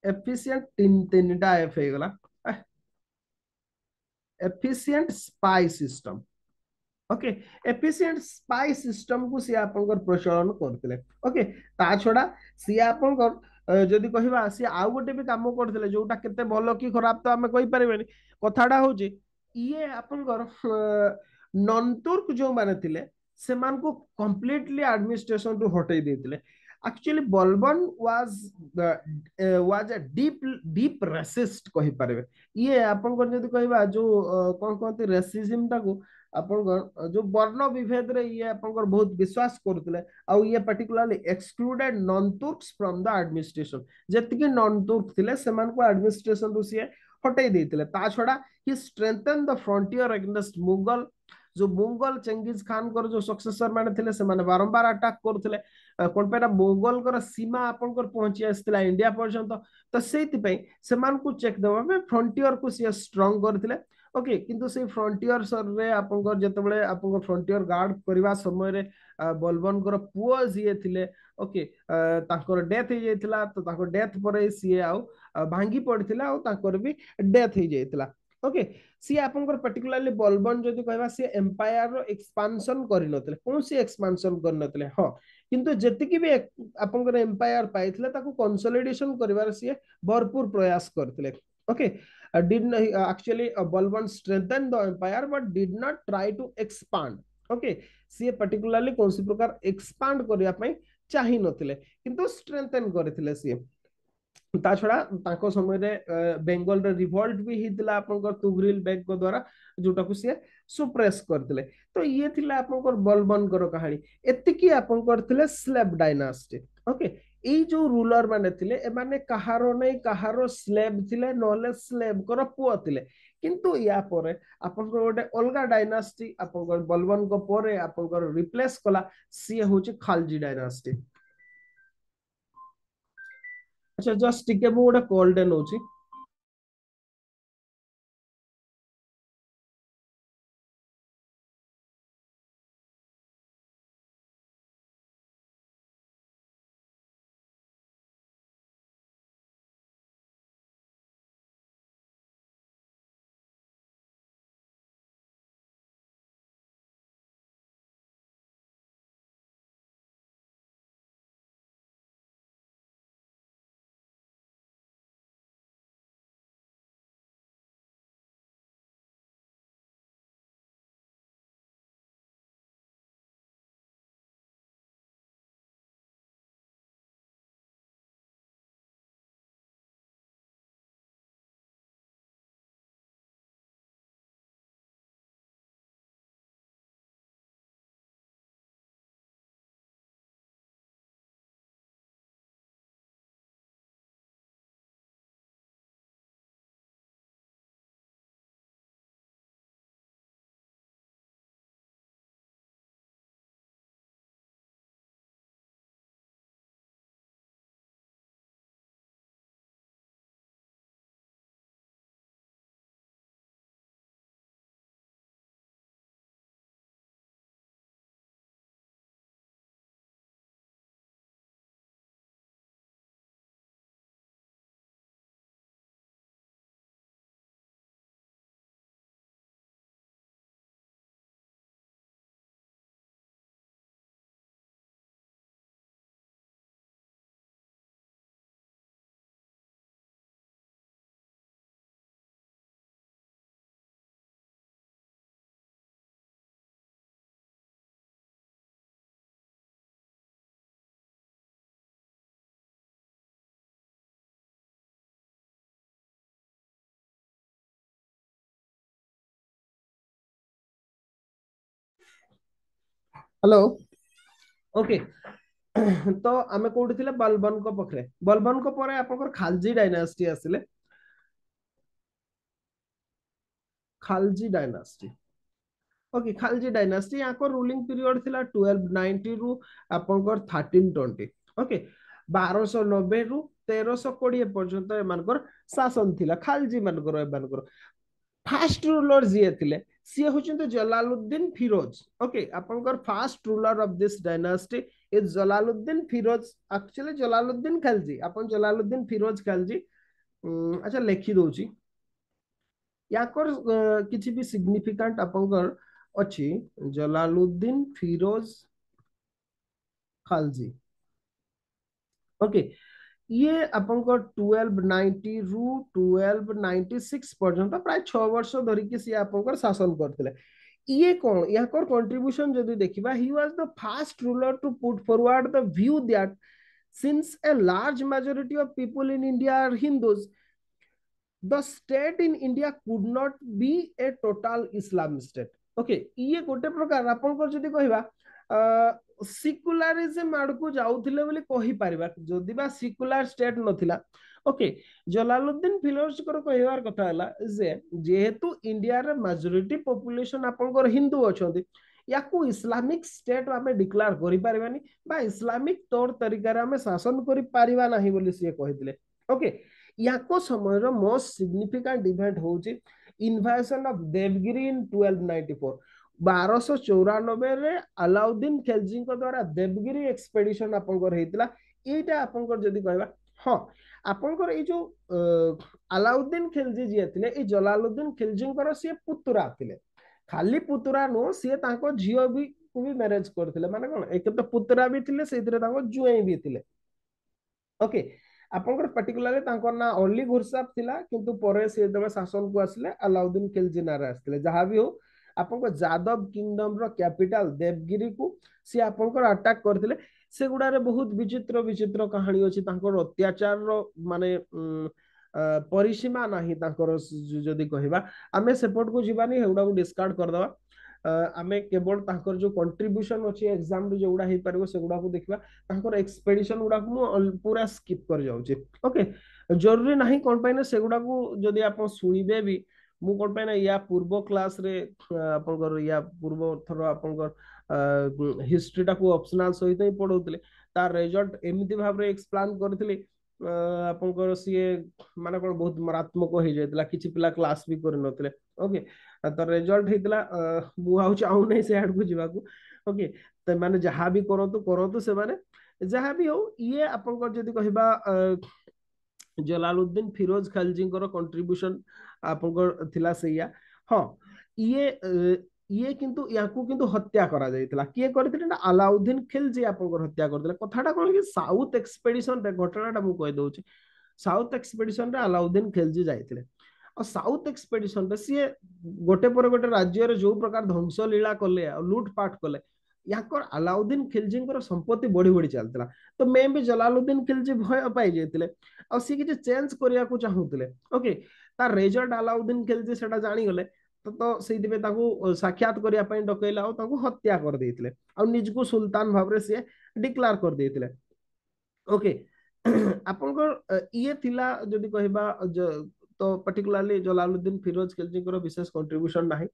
efficient तीनटा एफ हे गला efficient spy system okay efficient spy system को सी आपनकर प्रचलन करथिले ओके ता छोड़ा सी आपनकर जदि कहिबा सी आउ गोटे भी काम करथिले जोटा केते भलो की खराब तो हमें कहि परिबेनी कथाडा होची ये आपनकर नॉन तुर्क जो माने थिले सेमान को कंप्लीटली एडमिनिस्ट्रेशन टू हटै देथिले। Actually Balban was a deep racist कहि पारे। ये आपनकर जदि कहबा जो कोन कहते रेसिज्म ताको आपनकर जो वर्ण विभेद रे ये आपनकर बहुत विश्वास करथिले। आ ये particularly excluded non Turks from the administration. जतिके नॉन तुर्क थिले सेमान को एडमिनिस्ट्रेशन रु सिए हटै देथिले। ता छडा he strengthened the frontier against Mughal. जो मुगल चेंगिज खान कर जो सक्सेसर माने थिले से माने बारंबार अटैक करथिले। कोन पे ना मुगल कर सीमा आपन कर पहुंची आस्तिला इंडिया पर्यंत। तो सेति पे सेमान को चेक देबा में फ्रंटियर को से स्ट्रांग करथिले। ओके किंतु से फ्रंटियर सर रे आपन कर जतबेले आपन को फ्रंटियर गार्ड करबा समय रे बलबन कर पुओ जिए थिले। ओके तांकर डेथ हो जाइतिला। तो तांकर डेथ परे सीए आउ भांगी पड़थिला आ तांकर भी डेथ हो जाइतिला। ओके सी आपनकर पर्टिकुलरली बलबन जदि कहबा सी एम्पायर रो एक्सपांशन करि नतले कोन सी एक्सपांशन कर नतले। हां किंतु जतिकि भी आपनकर एम्पायर पाइथिले ताको कंसोलिडेशन करिवार सी भरपूर प्रयास करथिले। Okay did actually Balban strengthen the empire but did not try to expand। Okay सी पर्टिकुलरली कोन सी प्रकार एक्सपांड करिया पई चाहि नथिले किंतु स्ट्रेंथन करथिले सी। ता छड़ा ताको समय रे बेंगल रे रिवोल्ट भी हितला आपनकर तुगरिल बेग को द्वारा जोटा को से सुप्रेस करथिले। तो ये थिला आपनकर बलबन कर कहानी। एतिकी आपनकर थिले स्लेव डायनास्टी। ओके এই जो रूलर माने थिले ए माने कहारो नै कहारो स्लेव थिले नले स्लेव कर पुओ थिले। किंतु या परे आपनकर गोटे अलगा डायनास्टी आपनकर बलबन को परे आपनकर रिप्लेस कला सी होची खालजी डायनास्टी। अच्छा जस्ट टिके मु गोटे कॉल डे नउची। हेलो ओके तो आमे कोउठी थिले बलबन को पखरे बलबन को परे आपनकर खालजी डायनास्टी आसिले। खालजी डायनास्टी ओके खालजी डायनास्टी याको रूलिंग पीरियड थिला 1290 रु आपनकर 1320। ओके 1290 रु 1320 पर्यंत एमानकर शासन थिला खालजी मानकर एमानकर। फास्ट रूलर जी थिले सी होचंत जलालुद्दीन फिरोज। ओके आपनकर first ruler of this dynasty is Jalaluddin Firoz. Actually Jalaluddin Khilji अपन जलालुद्दीन फिरोज खिलजी। अच्छा लिखि दोची याकर किछि भी सिग्निफिकेंट आपनकर अछि जलालुद्दीन फिरोज खालजी। ओके ये आपंकर 1290 रु 1296 पर्यंत प्राय 6 वर्ष धरिकी सी आपंकर शासन करथिले। ये कौन याकर कंट्रीब्यूशन जदि देखिबा, he was the first ruler to put forward the view that since a large majority of people in India are Hindus, the state in India could not be a total Islam state. Okay, ये गोटे प्रकार आपनकर जदि कहबा सिकुलारिज्म आड़कू जाउथिले बोली कहि परिबा, जदि बा सिकुलार स्टेट नथिला। ओके, जलालुद्दीन फिरोजकर कहबार कथा हला जे जेहेतु इंडिया रे मेजॉरिटी पॉपुलेशन आपनकर हिंदू अछंती, याकू इस्लामिक स्टेट आमे डिक्लेयर करि परिबानी बा इस्लामिक तौर तरीका रे आमे शासन करि परिबा नाही बोली से कहिथिले। ओके, याको समय रो मोस्ट सिग्निफिकेंट इवेंट होची इन्वेजन ऑफ देवगिरी इन 1294। 1294 रे अलाउद्दीन खिलजी द्वारा देवगिरी एक्सपेडिशन आपनकर हेतिला। एटा आपनकर जदि कहबा, हाँ आपनकर ए जो अलाउद्दीन खिलजी जे थिले, ए जलालुद्दीन खिलजींकर से पुतुरा थिले। खाली पुतुरा नो से तांको झियो भी को भी मैरिज करथिले, माने कोन एक तो पुतुरा भी थिले, सेतिरे तांको जुएई भी थिले। ओके, आपनकर पर्टिकुलरली तांको ना ओली घुरसाप थिला, किंतु परे से जब शासन को आसले अलाउद्दीन खिलजी नारे आसले। जहां भी हो आपनको जादव किंगडम रो कैपिटल देवगिरी को से आपनकर अटैक करथिले। से गुडारे बहुत विचित्र विचित्र कहानी अछि, तांकर अत्याचार रो माने परिसीमा नाही तांकर। जदि कहबा आमे सेपोर्ट को जीवानी हेउडा को डिस्कार्ड कर दवा। आमे केवल तांकर जो कंट्रीब्यूशन अछि एग्जाम रे जोडा हे परबो सेगुडा को देखबा। तांकर एक्सपेडिशन गुडा को पूरा स्किप कर जाउची। ओके, जरूरी नाही कोन पाइने सेगुडा को जदि आपण सुनिबे भी, मु कोन पाइने या पूर्व क्लास रे आपनकर या पूर्व थरो आपनकर हिस्ट्री टा को ऑप्शनल सहित ही पढौतले। तार रिजल्ट एमिति भाबरे एक्सप्लेन करथिले आपनकर सीए माने कोन बहुत मारात्मक हो जायतला, किछि पिला क्लास भी कर नथिले। ओके, तो रिजल्ट हेतला मु आउ चाहू नै से आड को जीवाकू। ओके, तो माने जहां भी करंतु करंतु से माने जहां भी हो, ये आपनकर जदि कहबा जलालुद्दीन फिरोज खिलजींकर कंट्रीब्यूशन आपनकर थिला सैया। हाँ, ये किंतु याकू किंतु हत्या करा जायतिला। किए करथिले ना अलाउद्दीन खिलजी आपनकर हत्या करथिले। कथाटा कोन कि साउथ एक्सपेडिशन रे घटनाटा मु कहि दउची। साउथ एक्सपेडिशन रे अलाउद्दीन खिलजी जायतिले, और साउथ एक्सपेडिशन रे सी गोटे पर गोटे राज्य रे जो प्रकार ध्वंस लीला कले, लूटपाट कले, याकर अलाउद्दीन खिलजींकर संपत्ति बढ़ी बढ़ी चलतिला। तो मे भी जलालुद्दीन खिलजी भय पाई जेतिले, और सी किछि चेंज करिया को चाहुतिले। ओके, तार रिजल्ट अलाउद्दीन खिलजी सेटा जानि गले, तो सेति पे ताकू साक्षात करिया पई डकैला और ताकू हत्या कर देतिले, और निज को सुल्तान भाबरे से डिक्लेयर कर देतिले। ओके, आपनकर ये थिला जदि कहबा तो पर्टिकुलरली जलालुद्दीन फिरोज खिलजी को विशेष कंट्रीब्यूशन नाही।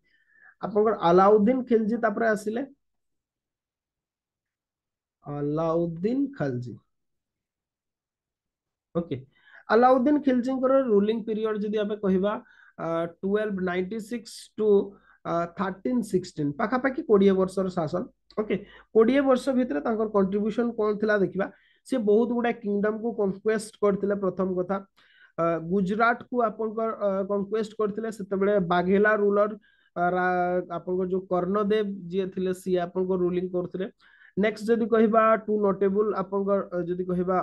आपनकर अलाउद्दीन खिलजी तापरे आसिले अलाउद्दीन खिलजी। ओके, अलाउद्दीन खिलजी को रूलिंग पीरियड जदि आबे कहबा 1296 टू 1316 पाखापाखि 20 वर्षर शासन। ओके, 20 वर्ष भितर तांकर कंट्रीब्यूशन कोन थिला देखिबा। से बहुत गुडा किंगडम को कॉन्क्वेस्ट करथिले। प्रथम कथा गुजरात को आपनकर कॉन्क्वेस्ट करथिले। सेतबेले बाघेला रूलर आपनकर जो कर्णदेव जे थिले सी आपनकर रूलिंग करथिले। नेक्स्ट जदि कहबा टू नोटेबल आपनकर जदि कहबा,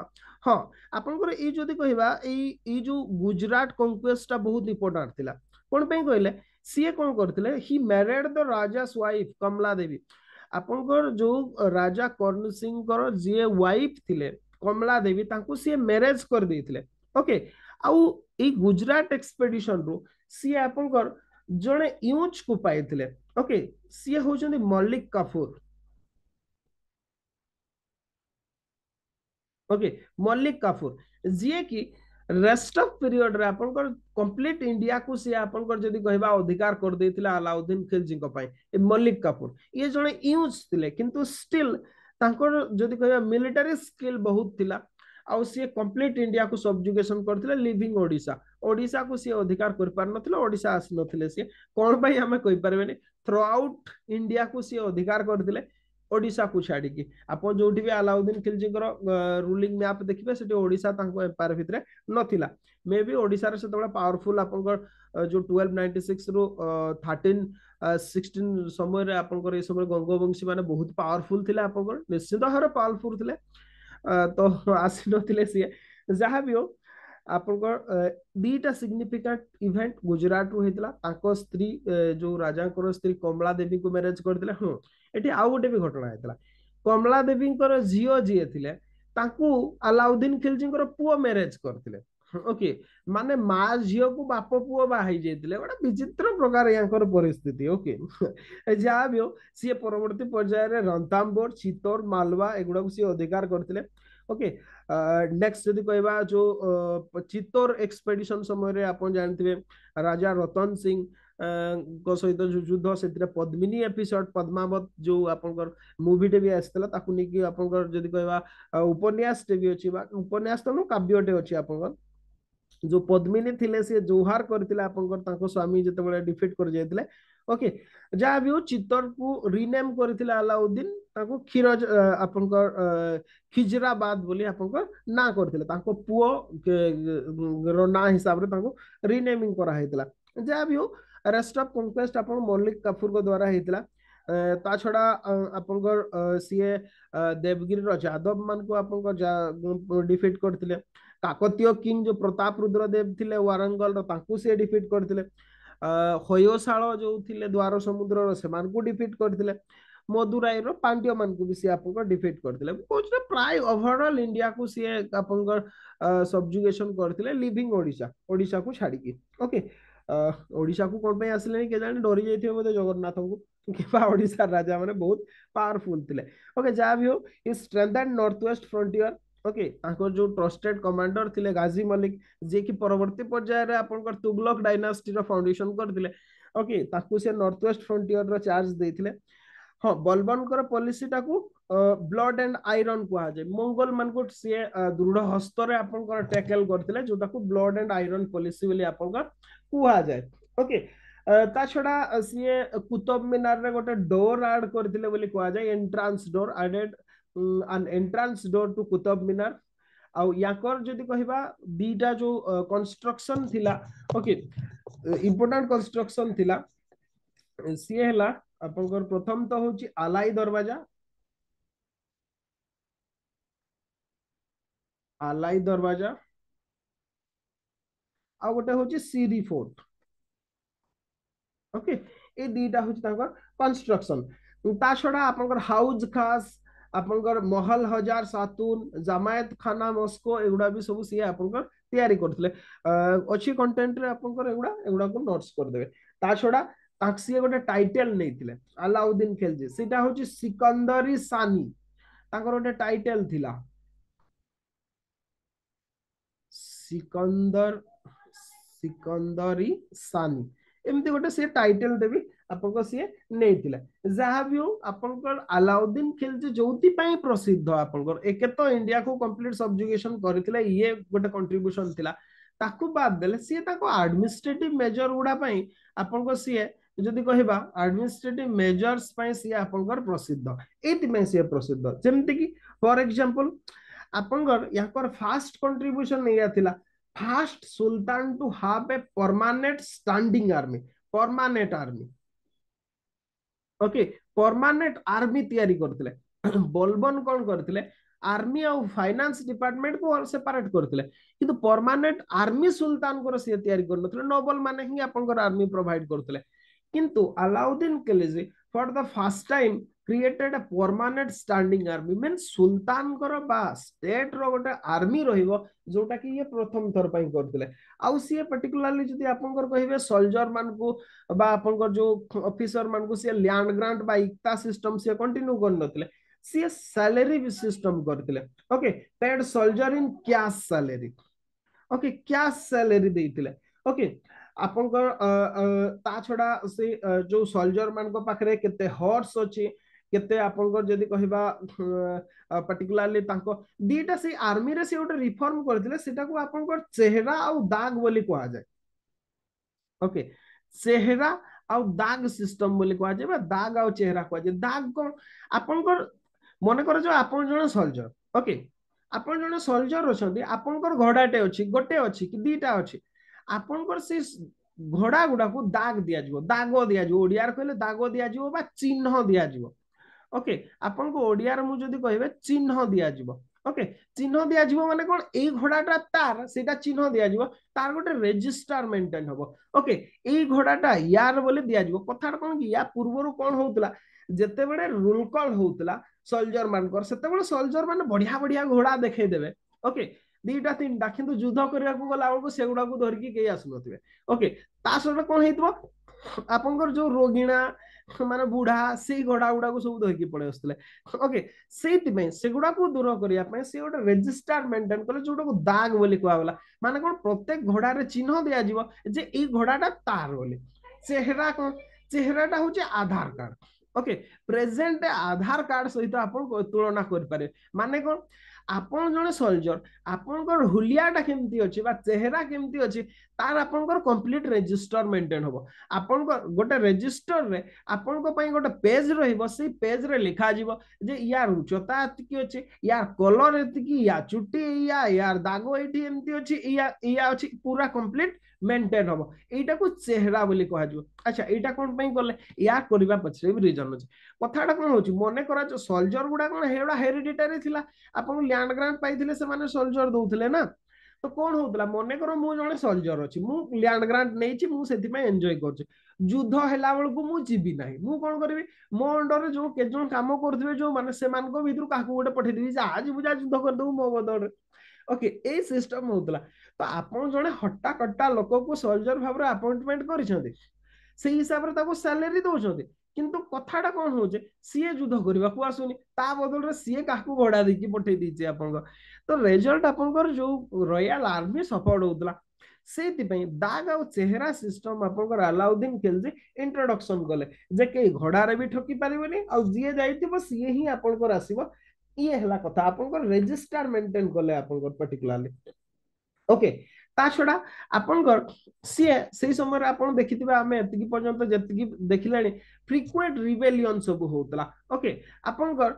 हाँ आपनकर ई जदि कहबा ई जो गुजरात कॉन्क्वेस्ट बहुत इंपोर्टेंट थिला। कोन पे कहले सी कोन करथिले, he married the rajas wife कमला देवी। आपनकर जो राजा कर्ण सिंह कर जे वाइफ थिले कमला देवी, तांको सी मैरिज कर देथिले। ओके, आउ ए गुजरात एक्सपेडिशन रो सी आपनकर जणे यूज को पाइथिले। ओके, सी होचंदी मलिक काफूर। ओके, मलिक काफूर जे कि रेस्ट ऑफ पीरियड रे आपनकर कंप्लीट इंडिया को से आपनकर जदि कहबा अधिकार कर देथिला अलाउद्दीन खिलजी को पाई। ए मलिक काफूर ये जणे यूज थिले, किंतु स्टिल तांकर जदि कहबा मिलिटरी स्किल बहुत थिला, आउ सी कंप्लीट इंडिया को सब्जुगेशन करथिले लिविंग ओडिसा। ओडिसा को सी अधिकार कर पार नथिले, ओडिसा आस नथिले। सी कोन भाई हमें कहि परबेनी, थ्रू आउट इंडिया को सी अधिकार करथिले ओडिसा को छाड़ी की। आपन जोठी भी अलाउद्दीन खिलजी रूलिंग मैप देखिबे, सेठी ओडिसा तांको एम्पायर भितरे नथिला। मे बी ओडिसा रे सेतबेला पावरफुल आपनकर जो 1296 रो 1316 समय रे आपनकर ए समय गंगवंशी माने बहुत पावरफुल थिले। आपनकर निश्चित भाबरे पावरफुल थिले, तो आसी नथिले सी जहाँ भी हो आपनकर दीटा सिग्निफिकेंट इवेंट गुजरात रु हेतला ताको स्त्री जो राजा को स्त्री कमला देवी को मैरिज करथिले एठी आउ गोटे भी घटना हेतला कमला देवी झील जी थिले ताकू अलाउद्दीन खिलजी पुओ मैरिज करथिले ओके माने माँ झील को बाप पुओ बाहई जाइतिले गोटे विचित्र प्रकार यांकर परिस्थिति ओके जहाँ भी हो सी परवर्ती पर्याय रणथंबोर चित्तौर मालवा एगुड़ा सी अधिकार करथिले ओके नेक्स्ट जदि कहबा जो चित्तौर एक्सपेडिशन समय रे आपण जानथिबे राजा रतन सिंह को सहित जो युद्ध से पद्मिनी एपिसोड पद्मावत जो आपनकर मूवीटे भी आसला ताकू नेकी आपनकर जदि कहबा उपन्यास टे भी अछि बा उपन्यास तो काव्यटे अछि आपनकर जो पद्मिनी थिले से जोहार करथिले आपनकर ताको स्वामी जते बळे डिफीट कर जायतिले ओके जहाँ भी हो चित्तौर को रिनेम करथिले अलाउद्दीन ताको खिरज आपनकर खिजराबाद बोली आपनकर ना करथिले ताको पुओ रो ना हिसाब रे ताको रिनेमिंग करा हेतिला जहाँ भी हो रेस्ट ऑफ कॉन्क्वेस्ट अपन मल्लिक काफूर को द्वारा हेतिला ता छड़ा आपनकर सीए देवगिरी रो यादव मान को आपनकर डिफीट करथिले काकतीय किंग जो प्रताप रुद्रदेव थिले वारंगल रो तांकू से डिफीट करथिले होयसाल जो थिले द्वार समुद्र रो सेमान को डिफीट करथिले मदुराई रो पांड्य मान को भी से आपनकर डिफीट करथिले कोचरे प्राय ओवरऑल इंडिया को से आपनकर सब्जुगेशन करथिले लिविंग ओडिशा ओडिशा को छाड़ी की ओके ओडिशा को कोन पे आसले के जाने डरी जाइथिबे बोले जगन्नाथ को किबा ओडिशा राजा माने बहुत पावरफुल थिले ओके जा भी हो is strengthened north west frontier okay जो ट्रस्टेड कमांडर थिले गाजी मलिक जे कि परवर्ती पर्याय रे आपनकर तुगलक डायनास्टी रो फाउंडेशन करथिले ओके ताकू से नॉर्थ वेस्ट फ्रंटियर रो चार्ज देथिले हाँ बलबन पॉलिसी टाकू ब्लड एंड आयरन कहा जाए मंगोल मान को सी दृढ़ हस्त रे आपनकर टैकल करथिले जोटा को ब्लड एंड आयरन पॉलिसी बोली आपनकर कहा जाए ओके ता छड़ा सी कुतुब मीनार रे गोटे डोर ऐड करथिले बोली कहा जाए entrance door added an entrance door to Qutub Minar आउ याकर जदि कहबा दीटा जो कंस्ट्रक्शन थिला ओके इंपोर्टेंट कंस्ट्रक्शन थिला सी हला आपनकर प्रथम तो होची आलाई दरवाजा आ गोटे होची सीरी फोर्ट ओके ए दीटा होची तांकर कंस्ट्रक्शन ता छडा आपनकर हाउस खास आपनकर महल हजार सातुन जमायत खाना मस्को एगुडा भी सब सी आपनकर तैयारी करथिले अछि कंटेंट रे आपनकर एगुडा को नोट्स कर देबे ता छडा ताक्सी गोटे टाइटल नैथिले अलाउद्दीन खिलजी सेटा होची सिकंदरी सानी तांकर गोटे टाइटल थिला सिकंदरी सानी एमती गोटे सी टाइटल देवी आपको सी नहीं जहाँ भी हो आपनकर अलाउद्दीन खिलजी जोथि पई प्रसिद्ध आपनकर एक तो इंडिया को कंप्लीट सब्जुगेशन करथिले ये गोटे कंट्रीब्यूशन थिला ताकू बाद देले सी ताको एडमिनिस्ट्रेटिव मेजर गुडा पई आपनको सी जदि कहबा एडमिनिस्ट्रेटिव मेजर्स पई सी आपनकर प्रसिद्ध एति में सी प्रसिद्ध जेमति कि फॉर एग्जांपल आपनकर याकर फास्ट कंट्रीब्यूशन नहीं आथिला first sultan to have a permanent standing army permanent army okay permanent army तैयारी करथिले बलबन कौन करथिले आर्मी और फाइनेंस डिपार्टमेंट को सेपरेट करथिले किंतु परमानेंट आर्मी सुल्तान को से तैयारी करनथिले नोबल माने ही आपनकर आर्मी प्रोवाइड करथिले किंतु Alauddin Khilji for the first time created a permanent standing army mean sultan कर बा स्टेट रो गोटे आर्मी रहिबो जोटा कि ये प्रथम थर पई करथिले आउ सी पर्टिकुलरली जदि आपनकर कहिबे सोल्जर मान को बा आपनकर जो ऑफिसर मान को से लैंड ग्रांट बा इक्ता सिस्टम से कंटिन्यू करनथिले सी सैलरी सिस्टम करथिले okay paid soldier in cash salary okay cash salary देथिले ओके आपनकर ता छडा से जो सोल्जर मान को पाखरे केते हॉर्स अछि केते आपनकर जदि कहबा पर्टिकुलरली तांको दीटा से आर्मी रे से उटे रिफॉर्म करथिले सेटा को आपनकर चेहरा आ दाग बोली कहा जाय ओके चेहरा आ दाग सिस्टम बोली कहा जाय बा दाग आ चेहरा कहा जाय दाग को आपनकर मने कर जो आपन जण सोल्जर ओके आपन जण सोल्जर अछंती आपनकर घोड़ाटे अछि गोटे अछि कि दीटा अछि आपनकर से घोड़ा गुडा को दाग दिया जिवो दागो दिया जिवो ओडियार कहले दागो दिया जिवो बा चिन्ह दिया जिवो ओके आपन को ओडियार मु जदी कहबे चिन्ह दिया जिवो ओके चिन्ह दिया जीवो माने कोन ए घोड़ाटा तार सेटा चिन्ह दिया जीवो तार गोटे रेजिस्टर मेंटेन हबो ओके ए घोड़ाटा यार बोले दिया जीवो कथाटा कोन कि या पूर्वरु कोन होउतला जेते बेले रूल कॉल होउतला सोल्जर मानकर सेते बेले सोल्जर माने बढ़िया बढ़िया घोड़ा देखे देबे ओके दीटा तीनटा किंतु युद्ध करिया को गला को सेगुडा को धरकी के आसुनथिबे ओके ता सହିତ कोन हेतबो आपनकर जो रोगिणा माने बुढ़ा से घोड़ा गुड़ा को सब धरकी पड़े आसले ओके सेगुड़ा को दूर करने से गोटे रेजिस्टर मेंटेन कले जो दाग बोली कहला माने कौन प्रत्येक घोड़ा रे चिन्ह दिया जीवो जे ई घोड़ाटा तार बोली चेहरा कौन चेहराटा हूँ आधार कार्ड ओके प्रेजेंट आधार कार्ड सहित आपन तुलना कर पारे माने कौन आपन जने सोल्जर आपनकर हुलियाटा केमती अछि बा चेहरा केमती अछि तार आपनकर कंप्लीट रजिस्टर मेंटेन होबो आपनकर गोटे रजिस्टर रे आपनको पई गोटे पेज रहिबो से पेज रे लिखा जीवो जे यार उच्चता एतिकी अछि यार कलर एतिकी या चुट्टी या यार दागो एठी एमती अछि या अछि पूरा कंप्लीट मेंटेन होबो एटा को चेहरा बोली कहा जीवो अच्छा एटा कोन पई करले या करबा पछरे भी रीजन अछि कथाटा कोन होछि मने करा जो सोल्जर गुडा कोन हेडा हेरिडिटरी थिला आपन लैंड ग्रांट पाइथिले से माने सोल्जर दउथिले ना तो कौन होतला मने करो मु जने सोल्जर अछि मु लैंड ग्रांट नेछि मु सेति में एन्जॉय करछि युद्ध हैला बेल को मु जीबी नाही मु कोन करबी मो अंडर जो के जन काम करथिबे जो माने से मान को भीतर काकू गोटे पठे देबी जा आज बुझा युद्ध कर दउ मो बदड़ ओके ए सिस्टम होतला तो आपन जने हट्टा कट्टा लोक को सोल्जर भाबरे अपॉइंटमेंट करिसथि सेही हिसाब रे ताको सैलरी दउछथि किंतु कथाटा कौन हो सी युद्ध करने को आसुनी ता बदल में सी क्या भड़ा देकी पठे दीचे आप तो रिजल्ट आपंकर जो रॉयल आर्मी सपोर्ट होता से दाग आ चेहरा सिस्टम आपंकर अलाउद्दीन खिलजी इंट्रोडक्शन कले जे कई घोड़ारे भी ठकी पारिबनी आ जी जाइतिबो सी ही आपंकर आसीबो ये हला कथा आपंकर रजिस्टर मेंटेन कले आपंकर पर्टिकुलरली ओके ता छड़ा आपनकर सीए सही समय आपन देखिथिबा हमें एतिकी पर्यंत जेतिकी देखिलानी फ्रीक्वेंट रिबेलियन सब होतला ओके आपनकर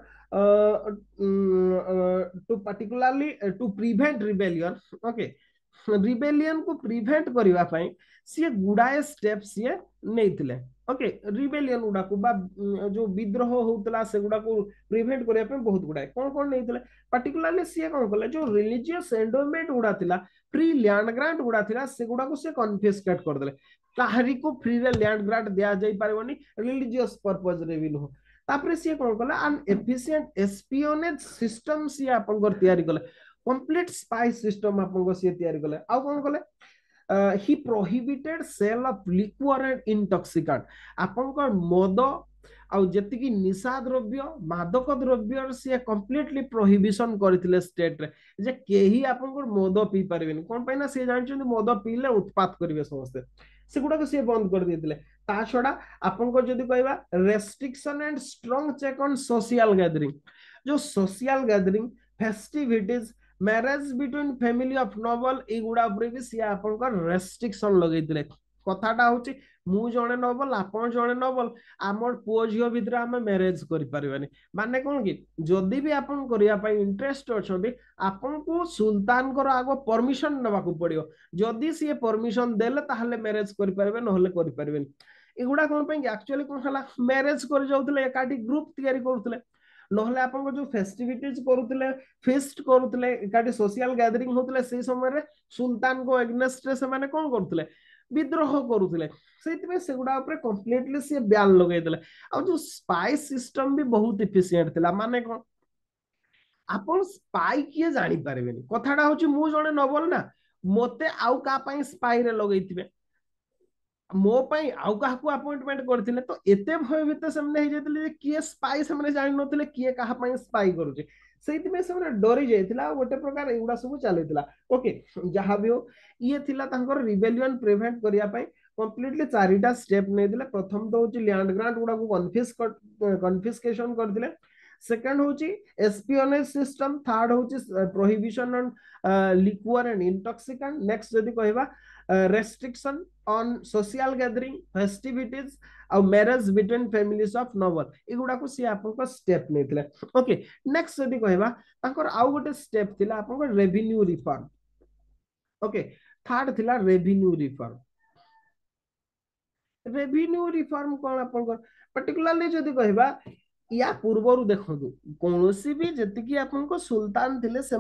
to particularly to prevent rebellion okay rebellion को प्रिवेंट करबा पई सी गुडाए स्टेप सी नेथिले ओके रिबेलियन गुडा को बा जो विद्रोह होतला से गुडा को प्रिवेंट करबा पई बहुत गुडाए कोन नेथिले पर्टिकुलरली सी कोन कले जो रिलीजियस एंडोमेंट गुडा थिला फ्री लैंड ग्रांट गुडा थिला से गुडा को से कन्फिस्केट कर देले काहरी को फ्री रे लैंड ग्रांट दिया जाई पारबनी रिलीजियस पर्पस रे भी नो तापरे से कोन कला अन एफिशिएंट एस्पियोनेज सिस्टम से आपन कर तैयारी कले कंप्लीट स्पाई सिस्टम आपन को से तैयारी कले आ कोन कले he prohibited sale of liquor and intoxicant आपन को मद आउ जेतिकी निशा द्रव्य मादक द्रव्य से कंप्लीटली प्रोहिबिशन करथिले स्टेट रे जे केही आपन मद पी पारबेनी कोन पई ना से जानछन मद पीले उत्पात करिवे समस्त से गुडा को से बंद कर देथिले ता छडा आपन को जदी कहबा restriction and strong check on social gathering जो social gathering festivities marriage between family of noble ए गुडा ऊपर भी से आपन को रेस्ट्रिक्शन लगैथिले कथाटा होची मु जणे नोबल आपन जणे नोबल आमर पुओ झियो भितर आमे मैरिज करि पारिबानी माने कोन कि जदी भी आपन करिया पई इंटरेस्ट अछंती आपन को सुल्तान को आगो परमिशन नबा को पड़ियो जदी से परमिशन देले ताहले मैरिज करि पारिबे नहले करि पारिबेनी एगुडा कोन पई एक्चुअली कोन हला मैरिज करि जाउतले एकाटी ग्रुप तयारी करथले नहले आपन को जो फेस्टिविटीज करूतले फेस्ट करूतले एकाटी सोशल गैदरिंग होतले से समय रे सुल्तान को एग्नेस्ट रे से माने कोन करथले विद्रोह करूतले सेतिबे सेगुडा ऊपर कंप्लीटली से ब्यान लगै देले आ जो स्पाई सिस्टम भी बहुत इफिशिएंट थिला माने कोन आपन स्पाई किए जानि पारबेनी कथाटा होची मु जने नबल ना मोते आउ का पई स्पाई रे लगैतिबे मो पई आउ का को अपॉइंटमेंट करथिले तो एते भय भीतर सेमने हे जेतले जे किए स्पाई सेमने जानि नथिले किए कहा पई स्पाई करूची सेतिबे सेमने डरी जायतिला गोटे प्रकार एगुडा सब चलितिला ओके जहां भी हो ये थिला तांकर रिबेलियन प्रिवेंट करिया पई कंप्लीटली चारिटा स्टेप नै दिले प्रथम तो होची लैंड ग्रांट गुडा को कन्फिस्केशन कर दिले सेकंड होची एस्पियोनेज सिस्टम थर्ड होची prohibition on liquor and intoxicant next जदी कहबा restriction on social gathering festivities और marriage between families of noble एगुडा को सी आपन को स्टेप नेथिले ओके नेक्स्ट जदी कहबा तांकर आउ गोटे स्टेप थिला आपन को रेवेन्यू रिफॉर्म ओके थर्ड थिला रेवेन्यू रिफॉर्म रेवेन्यू रिफॉर्म कोन आपन को पर्टिकुलरली जदी कहबा या पूर्वर देखु कौन भी जी आप सुल्तान थे से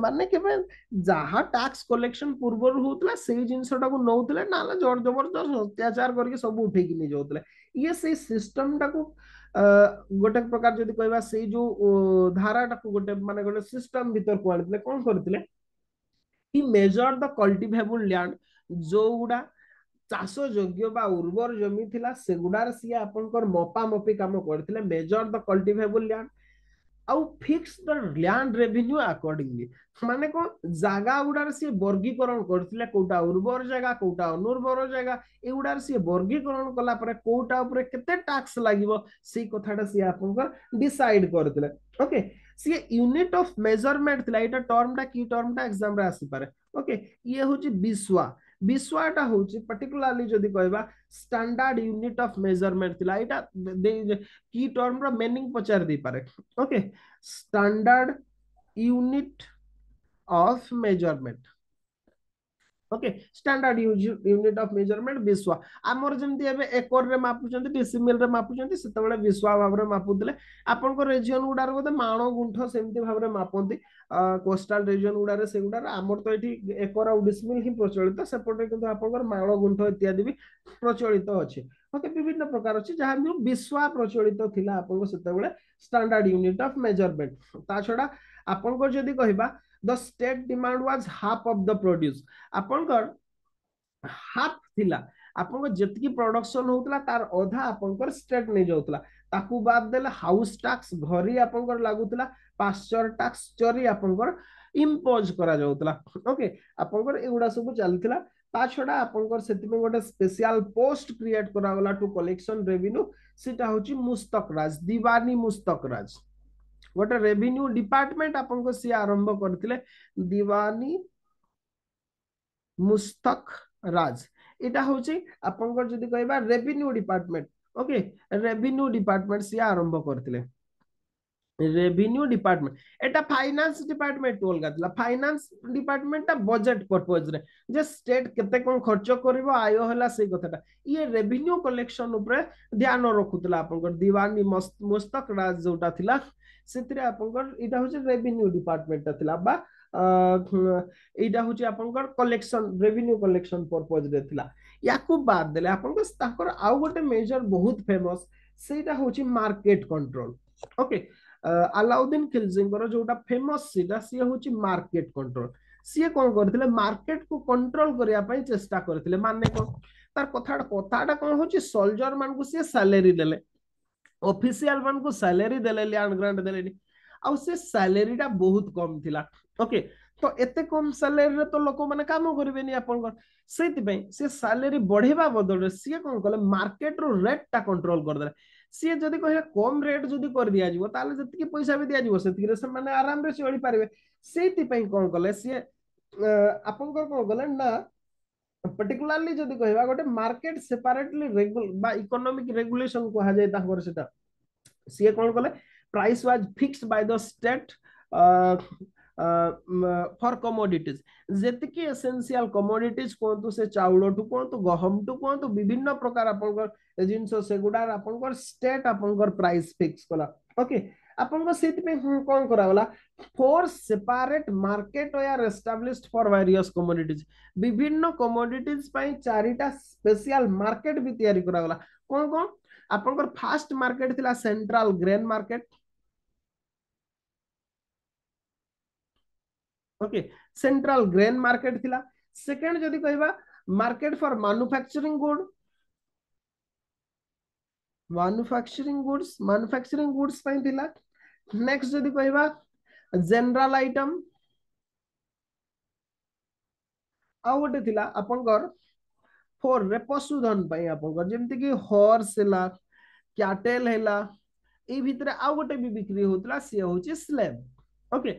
जहाँ टैक्स कलेक्शन पूर्वर होता से जिनटा को नौले ना जोर जबरदस्त अत्याचार करके सब उठे नहीं जाऊे ये से सिस्टम टाक गोटे प्रकार जब कह से जो धारा टाक गोटे माने गोटे सिस्टम भीतर को आनी कौन करते कि मेजर द कल्टिवेबल लैंड जो गुड़ा चाष योग्य बा उर्वर जमी थिला सेगुडार सी आपनकर मपा मपी काम करथिले मेजर द कल्टिवेबल लैंड आउ fix the land revenue accordingly माने को जागा गुडार सी वर्गीकरण करथिले कोटा उर्वर जगह कोटा अनुर्वर जगह एगुडार सी वर्गीकरण कला परे कोटा ऊपर केते टैक्स लागिवो से कथाटा सी आपनकर डिसाइड करथिले ओके सी यूनिट ऑफ मेजरमेंट थिला एटा टर्मटा की टर्मटा एग्जाम रे आसी पारे ओके ये होची बिस्वा विश्वाटा होची पर्टिकुलरली जदि कहबा स्टैंडर्ड यूनिट ऑफ मेजरमेंट थिला एटा की टर्म रो मीनिंग पचार दी पारे okay standard unit of measurement okay standard unit of measurement विश्वा आमर जमती एबे एकर रे मापुचंती डेसिमल रे मापुचंती सेतबेले विश्वा भाव रे मापुतले आपन को रीजन गुडार बोते माणो गुंठ सेमती भाव रे मापंती कोस्टल रीजन गुडारे से गुडार आमर तो एठी एकर आ डेसिमल ही प्रचलित सेपटे किंतु आपन को माणो गुंठ इत्यादि भी प्रचलित अछि ओके विभिन्न प्रकार अछि जहा भी विश्वा प्रचलित थिला आपन को सेतबेले स्टैंडर्ड यूनिट ऑफ मेजरमेंट ता छडा आपन को जदी कहिबा the state demand was half of the produce आपनकर हाफ थिला आपनको जतकी प्रोडक्शन होतला तार अधा आपनकर स्टेट नहीं जाउतला ताकू बाद देले हाउस टैक्स घरी आपनकर लागुतला पास्चर टैक्स चरी आपनकर इम्पोज करा जाउतला ओके आपनकर एगुडा सब चलथिला ता छडा आपनकर सेति में गोटे स्पेशल पोस्ट क्रिएट करा गला टू कलेक्शन रेवेन्यू सेटा होची मुस्तक राज दीवानी मुस्तक राज गोटे रेवेन्यू डिपार्टमेंट आपन को सी आरंभ करथिले दीवानी मुस्तक राज एटा होची आपन को जदी कहबा revenue department okay revenue department सी आरंभ करथिले रेवेन्यू डिपार्टमेंट एटा फाइनेंस डिपार्टमेंट टोल गातला फाइनेंस डिपार्टमेंट ता बजट पर्पस रे जे स्टेट केते कोन खर्च करिवो आय होला से कथाटा ये रेवेन्यू कलेक्शन ऊपर ध्यान रखुतला आपनकर दीवानी मुस्तक राज जोटा थिला सेतिरे आपनकर इटा होचे रेवेन्यू डिपार्टमेंट ता थिला बा एटा होचे आपनकर कलेक्शन रेवेन्यू कलेक्शन पर्पस रे थिला याकू बाद देले आपनकर ताकर आउ गोटे मेजर बहुत फेमस सेटा होचे मार्केट कंट्रोल ओके अलाउद्दीन खिलजींकर जोटा फेमस सीटा सी होची मार्केट कंट्रोल सी कौन करथिले मार्केट को कंट्रोल करिया पई चेष्टा करथिले माने को तार कथाटा कौन होची सोल्जर मान को सी सैलरी देले ऑफिशियल मान को सैलरी देले लैंड ग्रांट देले आ से सैलरी टा बहुत कम थिला ओके तो एते कम सैलरी रे तो लोक माने काम करिवे नि आपन सेति पई से सैलरी बढ़ेबा बदल सी कौन कले मार्केट रो रेट टा कंट्रोल कर देले सी जदि कहे कम रेट जदि कर दिया जीवो ताले जति पैसा भी दिया जीवो सेति रे से माने आराम रे चली पारिबे सेति पई कोन कले सी आपन को कोन कले ना पर्टिकुलरली जदि कहबा गोटे मार्केट सेपरेटली रेगुल बा इकोनॉमिक रेगुलेशन को हा जाय ताकर सेटा सी कोन कले price was fixed by the state for commodities जेतिकी एसेंशियल कमोडिटीज कोंतु से चाउल टू कोंतु गहम टू कोंतु विभिन्न प्रकार आपनकर जिंसो से गुडार आपनकर स्टेट आपनकर प्राइस फिक्स कला ओके आपनकर सेति पे कोन करावला four separate market are established for various commodities विभिन्न कमोडिटीज पई चारिटा स्पेशल मार्केट भी तयारी करावला कोन कोन आपनकर फर्स्ट मार्केट थिला central grain market okay central grain market थिला सेकंड जदी कहबा मार्केट फॉर मैन्युफैक्चरिंग गुड्स पई थिला नेक्स्ट जदी कहबा जनरल आइटम आ गोटे थिला आपनकर फॉर रे पशुधन पई आपनकर जेमति कि हॉर्स हैला कैटल हैला ए भितरे आ गोटे भी बिक्री होतला से होची स्लेव ओके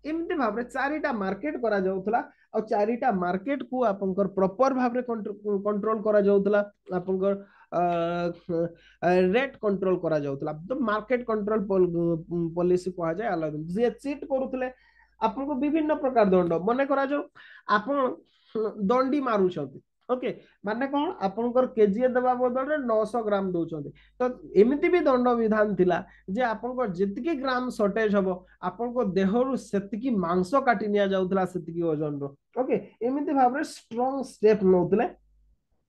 एमती भाव चारिटा मार्केट करा जाउथला और चारिटा मार्केट को आपनकर प्रॉपर भाव रे कंट्रोल करा जाउथला आपनकर रेट कंट्रोल करा जाउथला तो मार्केट कंट्रोल पॉलिसी कहा जाय अलग जे चीट करूथले आपनको विभिन्न प्रकार दंड मने करा जाउ आपन दंडी मारुछथि ओके माने कौन आपनकर केजीए देवा बदल 900 ग्राम दौरान तो एमती भी दंड विधान थिला जे आपनकर जितकी ग्राम शॉर्टेज हबो आपनको देहरु सेतिकी मांस काटी निया जाउतला सेतिकी ओजन रो ओके एमती भाबरे स्ट्रांग स्टेप नउतले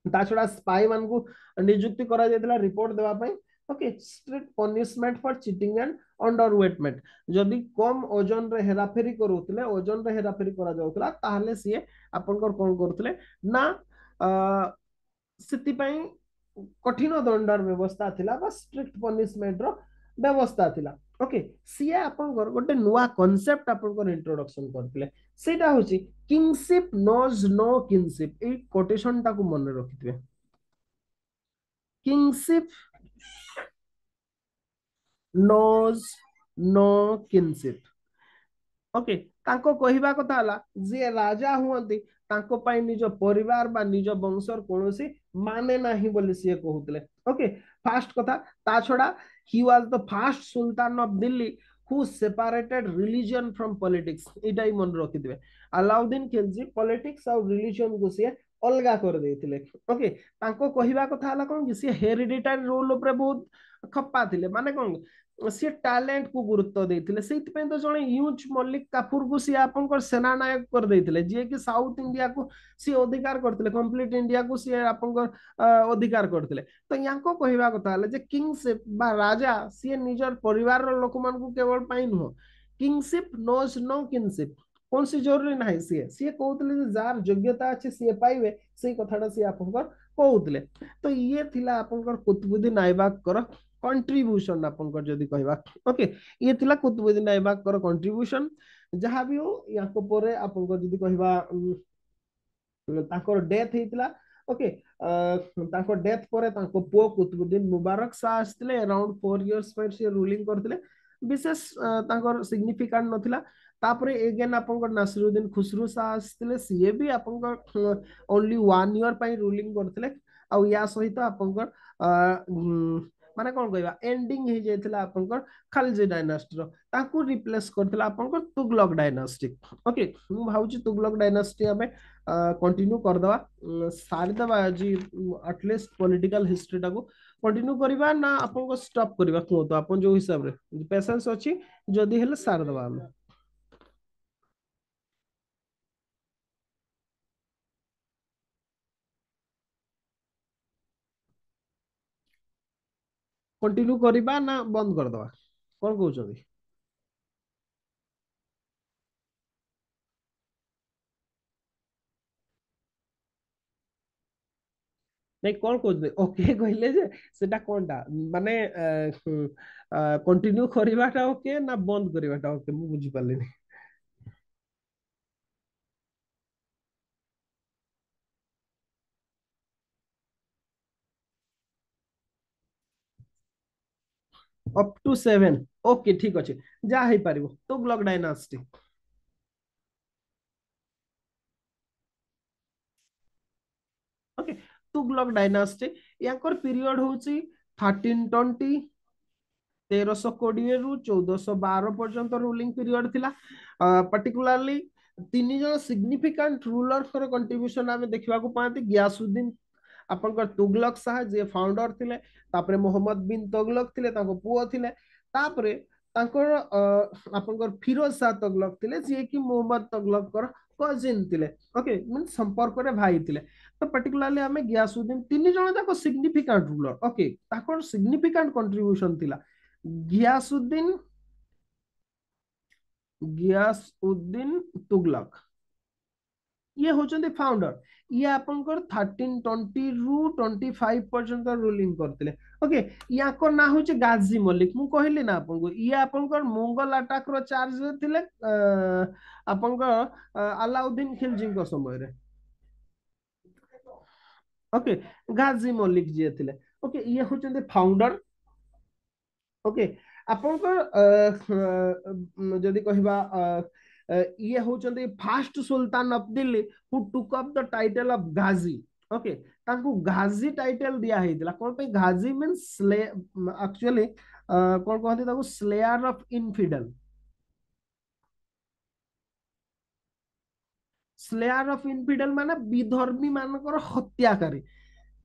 ता छड़ा स्पाई मान को नियुक्ति करा जायतला रिपोर्ट देवा पई okay strict punishment for cheating and under weightment जदि कम ओजन रे हेराफेरी करूतले ओजन रे हेराफेरी करा जाउतला ताहले सिए आपनकर कोन करतले ना ସେଥିପାଇଁ କଠିନ ଦଣ୍ଡର ବ୍ୟବସ୍ଥା ଥିଲା ବା ଷ୍ଟ୍ରିକ୍ଟ ପନିଶମେଣ୍ଟ ର ବ୍ୟବସ୍ଥା ଥିଲା ଓକେ ସିଏ ଆପଣଙ୍କର ଗୋଟେ ନୂଆ କନସେପ୍ଟ ଆପଣଙ୍କର ଇଣ୍ଟ୍ରୋଡକ୍ସନ କରିଥିଲେ ସେଇଟା ହଉଛି କିଙ୍ଗସିପ୍ ନୋଜ୍ नो କିଙ୍ଗସିପ୍ ଏଇ କୋଟେସନ ଟାକୁ ମନେ ରଖିଥିବେ କିଙ୍ଗସିପ୍ ନୋଜ୍ नो କିଙ୍ଗସିପ୍ ओके तांको कहिबा कथा हला जे राजा हुअंती तांको पाई निज परिवार बा निज वंशर कोनोसी माने नाही बोली सिए कहउतले ओके फास्ट कथा ता छडा ही was the first sultan of Delhi who separated religion from politics एटा ही मन रखि दिबे अलाउद्दीन खिलजी पॉलिटिक्स और रिलीजन को सिए अलगा कर देथिले ओके तांको कहिबा कथा हला कोन कि सिए हेरिडिटरी रूल ऊपर बहुत खप्पा थिले माने कोन सी टैलेंट को गुरुत्व देते से तो जड़े यूज मल्लिक काफुर को सी आप सेना नायक कर देते जी कि साउथ इंडिया को सी अधिकार करते कंप्लीट इंडिया को सी आप अधिकार करते तो या कहवा कथा जे किंगशिप बा राजा सी निजर परिवार लोक मान केवल पाई नुह किंगशिप नोज नो किंगशिप कौन सी जरूरी ना सी सी कहते जार योग्यता अच्छे सी पाइबे से कथाटा सी आप कहते तो ये थिला आपनकर कुतुबुद्दीन ऐबक कर कंट्रीब्यूशन आपनकर जदी कहबा ओके ये थिला कुतुबुद्दीन ऐबक कर कंट्रीब्यूशन जहां भी हो याको परे आपनकर जदी कहबा ताकर डेथ हेतिला ओके ताकर डेथ परे ताको पो कुतुबुद्दीन मुबारक शाह आस्तिले अराउंड 4 इयर्स पर से रूलिंग करथिले विशेष ताकर सिग्निफिकेंट नथिला तापरे एगेन आपनकर नासिरुद्दीन खुसरू शाह आस्तिले सीए भी आपनकर ओनली 1 ईयर पई रूलिंग करथिले आ या सहित आपनकर माने कोन कहबा एंडिंग हे जेथिला आपनकर खालजी डायनास्टी रो ताकू रिप्लेस करथिला आपनकर तुगलक डायनास्टी ओके मु भाउची तुगलक डायनास्टी हमें कंटिन्यू कर दवा सारी दवा आज एटलीस्ट पॉलिटिकल हिस्ट्री टाको कंटिन्यू करबा ना आपन को स्टॉप करबा को तो आपन जो हिसाब रे पेशेंस अछि जदी हेले सार दवा हम कंटिन्यू करबा ना बंद कर दवा कोन कहउछबी नहीं कौन कहते ओके कहले जे सेटा कोनटा माने कंटिन्यू करबाटा ओके ना बंद करबाटा ओके मु बुझी पालिनी अप टू 7 ओके ठीक अछि जा हे पारिबो Tughlaq dynasty okay Tughlaq dynasty याकर पीरियड होची 1320 1320 रु 1412 पर्यंत रूलिंग पीरियड थिला पर्टिकुलरली तीन जन सिग्निफिकेंट रूलर कर कंट्रीब्यूशन आमे देखिबा को पाती गियासुद्दीन आपनकर तुगलक शाह जे फाउंडर थिले तापरे मोहम्मद बिन तुगलक थिले ताको पुओ थिले तापरे तांकर आपनकर फिरोज शाह तुगलक थिले जे कि मोहम्मद तुगलक कर कजिन थिले ओके मीन संपर्क रे भाई थिले तो पर्टिकुलरली हमें गियासुद्दीन तीन जन जाको सिग्निफिकेंट रूलर ओके ताकर सिग्निफिकेंट कंट्रीब्यूशन थिला गियासुद्दीन गियासउद्दीन तुगलक ये होचंदी फाउंडर ये आपनकर 1320 रु 25 पर्यंत रूलिंग करथिले ओके याको ना होचे गाजी मलिक मु कहली ना आपनको ये आपनकर मंगल अटैक रो चार्ज थिले आपनकर अलाउद्दीन खिलजी को समय रे ओके गाजी मलिक जे थिले ओके ये होचंदी फाउंडर ओके आपनकर जदि कहबा ये होचंदी first sultan of Delhi who took up the title of Ghazi okay तांको गाजी टाइटल दिया हेतिला कोन पे गाजी मींस स्ले एक्चुअली कोन कहते ताको slayer of infidel slayer of infidel माने विधर्मी मानकर हत्याकारी।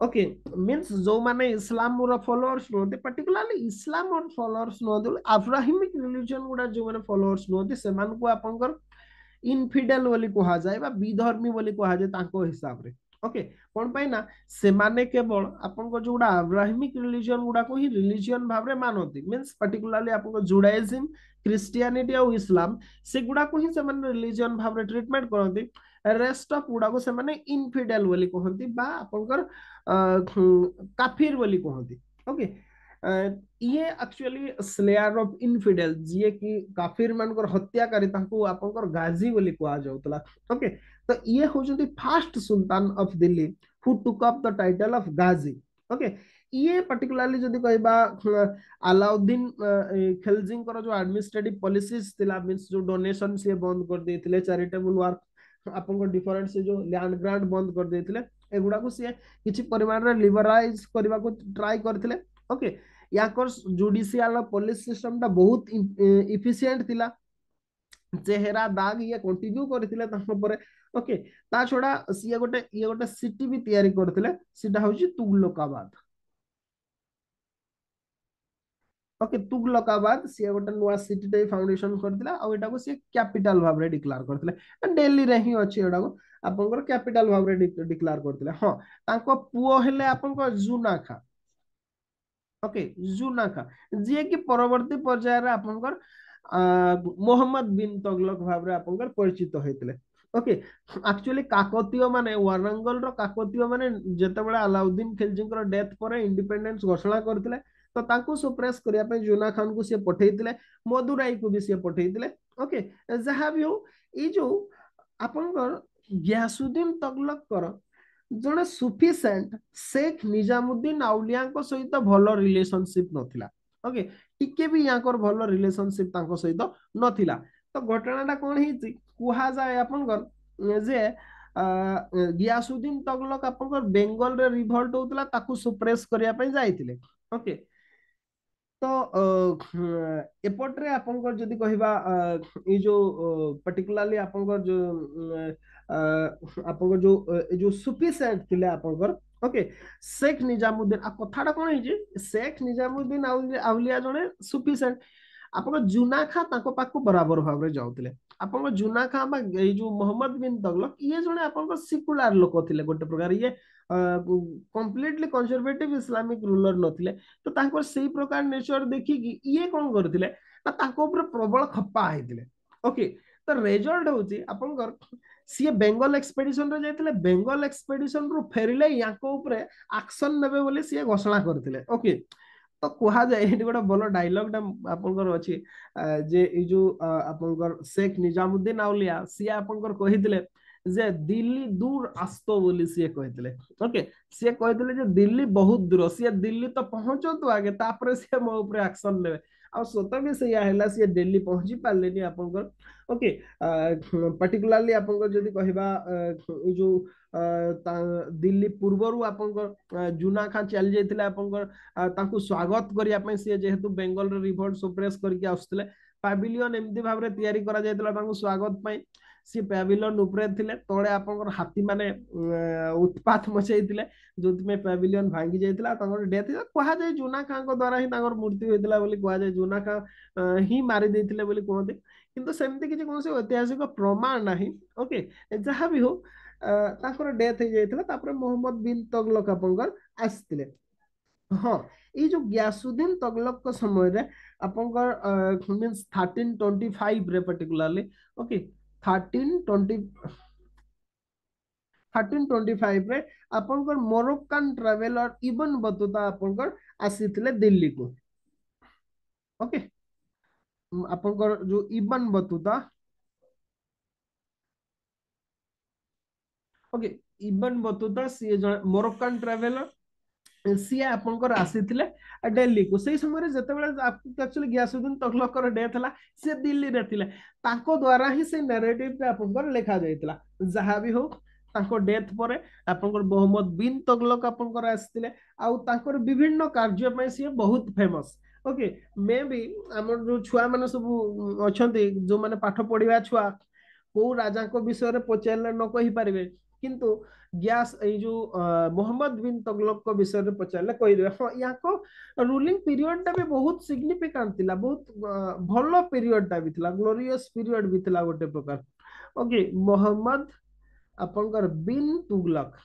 ओके मीन्स जो माने इस्लाम रो फॉलोअर्स नोते पर्टिकुलरली इस्लाम और फॉलोअर्स नोते अब्राहमिक रिलीजन गुडा जो माने फॉलोअर्स नोते से मान को आपनकर इनफिडेल बोली कहा जाए बा विधर्मी बोली कहा जाए तांको हिसाब रे। ओके कोन पाई ना से माने केवल आपनको जोड़ा अब्राहमिक रिलीजन गुडा को ही रिलीजन भाव रे मानती मींस पर्टिकुलरली आपको जुडाइज्म क्रिश्चियनिटी और इस्लाम से गुडा को ही से माने रिलीजन भाव रे ट्रीटमेंट करती रेस्ट ऑफ गुडा को से माने इनफिडेल बोली कहती बा आपनकर काफिर बोली कहती। ओके ये एक्चुअली स्लेयर ऑफ इनफिडेल जिए कि काफिर मानकर हत्याकारी तांको आपनकर गाजी बोली कहा जाउतला। ओके तो ये होजंती first sultan of Delhi who took up the title of Ghazi. Okay ये पर्टिकुलरली जदि कहबा अलाउद्दीन खिलजीकर जो एडमिनिस्ट्रेटिव पॉलिसीज थिला मींस जो डोनेशन से बंद कर देथिले चैरिटेबल वर्क आपन डिफरेंट से जो लैंड ग्रांट बंद कर देथिले एगुडा को से किछि परिमाण रे लिबराइज करबा को ट्राई करथिले। ओके याकर जुडिशियल पुलिस सिस्टम टा बहुत इफिशिएंट थिला चेहरा दाग ये कंटिन्यू करथिले ताको परे। ओके ता छोड़ा ये गोटे सिटी भी तैयारी करथिले सेटा होची तुगलकाबाद। ओके तुगलकाबाद सी गोटे नुआ सिटी टाइप फाउंडेशन करथिला आ एटा को सी कैपिटल भाव रे डिक्लेयर करथिले दिल्ली रे ही अछि एटा को आपनकर कैपिटल भाव रे डिक्लेयर करथिले। हां ताको पुओ हेले आपनकर जुना खा। ओके जुना खा जे कि परवर्ती पर्याय रे आपनकर मोहम्मद बिन तुगलक भाव रे आपनकर परिचित होइतिले। ओके एक्चुअली काकतीय माने वारंगल रो काकतीय माने जेतेबेले अलाउद्दीन खिलजी डेथ पर इंडिपेंडेंस घोषणा करथिले तो तांको सप्रेस करिया पे जुना खान को से पठेइतिले मदुराई को भी से पठेइतिले। ओके जहा भी हो ई जो आपनकर गयासुद्दीन तुगलक कर जने सुफिसेंट शेख निजामुद्दीन आउलिया सहित भल रिलेशनशिप नथिला। ओके टिके भी याकर भल रिलेशनशिप तांको सहित नथिला। तो घटनाटा कौन हिची कुहा जाए आपनकर जे गियासुद्दीन तुगलक आपनकर बेंगल रे रिवोल्ट होतला ताकू सप्रेस करिया पे जाइतिले। ओके तो एपट्रे आपनकर जदि कहबा ई जो पर्टिकुलरली आपनकर जो आपनकर जो सुफिसेंट थिले आपनकर। ओके शेख निजामुद्दीन आ कथाटा कोन हिजे शेख निजामुद्दीन आउलिया जने सुफिसेंट आपन जुना खा ताको पाखु बराबर भाव रे जाउतिले। आपन जुना खा बा ए जो मोहम्मद बिन तुगलक ये जने आपन सिकुलर लोक थिले गोटे प्रकार ये कंप्लीटली कंजर्वेटिव इस्लामिक रूलर नथिले। तो तांको सेही प्रकार नेचर देखि कि ये कोन करथिले ना ताको ऊपर प्रबल खप्पा आइतिले। ओके तो रिजल्ट होची आपनकर सी बेंगल एक्सपेडिशन रे जाइतिले बेंगल एक्सपेडिशन रु फेरिले याको ऊपर एक्शन नेबे बोली सी घोषणा करथिले। ओके तो कहा जाए ये गोटे भल डायलॉग टा आपनकर अछि जे ई जो आपनकर शेख निजामुद्दीन आउलिया सी आपनकर कहितिले जे दिल्ली दूर आस्तो बोली सी कहितिले। ओके सी कहितिले जे दिल्ली बहुत दूर सी दिल्ली तो पहुंचो तो आगे तापर सी मो ऊपर एक्शन लेबे आ स्वतः भी सही हैला सी दिल्ली पहुंची पालेनी आपनकर। ओके पर्टिकुलरली आपनकर जदी कहबा ई जो दिल्ली पूर्वरु आपनकर जुना खान चल जाइतिले आपनकर तांकु स्वागत करिया पे से जेहेतु बेंगल रे रिवोल्ट सप्रेस करके आउस्तले पैविलियन एमदी भाव रे तयारी करा जाइतिला तांकु स्वागत पई सी पैविलियन ऊपर थिले तळे आपनकर हाथी माने उत्पात मचैतिले जोति में पैविलियन भांगी जाइतिला तांकर डेथ कहा जाय जुना खान को द्वारा ही तांकर मृत्यु होइतिला बोली कहा जाय जुना खान ही मारी देथिले बोली कहते किंतु सेमति किछि कोनसे ऐतिहासिक प्रमाण नाही। ओके जहां भी हो तांकर डेथ हो जाइतिला तापर मोहम्मद बिन तुगलक आपनकर आस्तिले। हाँ ये जो गयासुद्दीन तुगलक को समय रे आपनकर मींस 1325 रे पर्टिकुलरली। ओके 1325 रे आपनकर मोरक्कन ट्रैवलर इब्न बतूता आपनकर आसीथिले दिल्ली को। ओके आपनकर जो Ibn Battuta okay Ibn Battuta सी मोरक्कन ट्रैवलर सी आपनकर आसीथिले दिल्ली को से समय जेतेबेले एक्चुअली गयासुद्दीन तुगलकर डेथ हला से दिल्ली रे थिले ताको द्वारा ही से नैरेटिव पे आपनकर लिखा जाइतिला। जहा भी हो ताको डेथ परे आपनकर मोहम्मद बिन तुगलक आपनकर आसीथिले आउ ताकर विभिन्न कार्य पे से बहुत फेमस। ओके मे बी हमर जो छुआ माने सब अछंती जो माने पाठ पढिबा छुआ को राजा को विषय रे पचारले न कहि पारिबे किंतु ग्यास ए जो मोहम्मद बिन तुगलक को विषय रे पचारले कहि देबे हां या को रूलिंग पीरियड टा भी बहुत सिग्निफिकेंट थिला बहुत भलो पीरियड टा भी थिला ग्लोरियस पीरियड भी थिला गोटे प्रकार ओके मोहम्मद आपनकर बिन तुगलक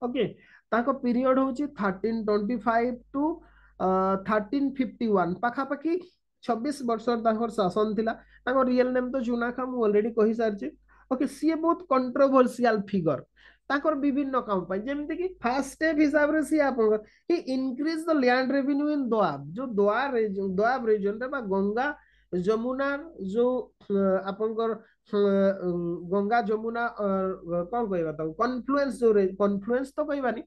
ओके ताको पीरियड होची 1325 टू 1351 पाखापाखि 26 वर्ष तांकर शासन थिला तांकर रियल नेम तो जुना खां मु ऑलरेडी कहि सारछि ओके सी बहुत कंट्रोवर्शियल फिगर तांकर विभिन्न काम पाई जेमति कि फर्स्ट स्टेप हिसाब रे सी आपन he increase the land revenue in Doab जो दोआब रीजन रे बा गंगा जमुना जो आपनकर गंगा जमुना कौन कहबा ताको कन्फ्लुएंस जो कन्फ्लुएंस तो कहबानी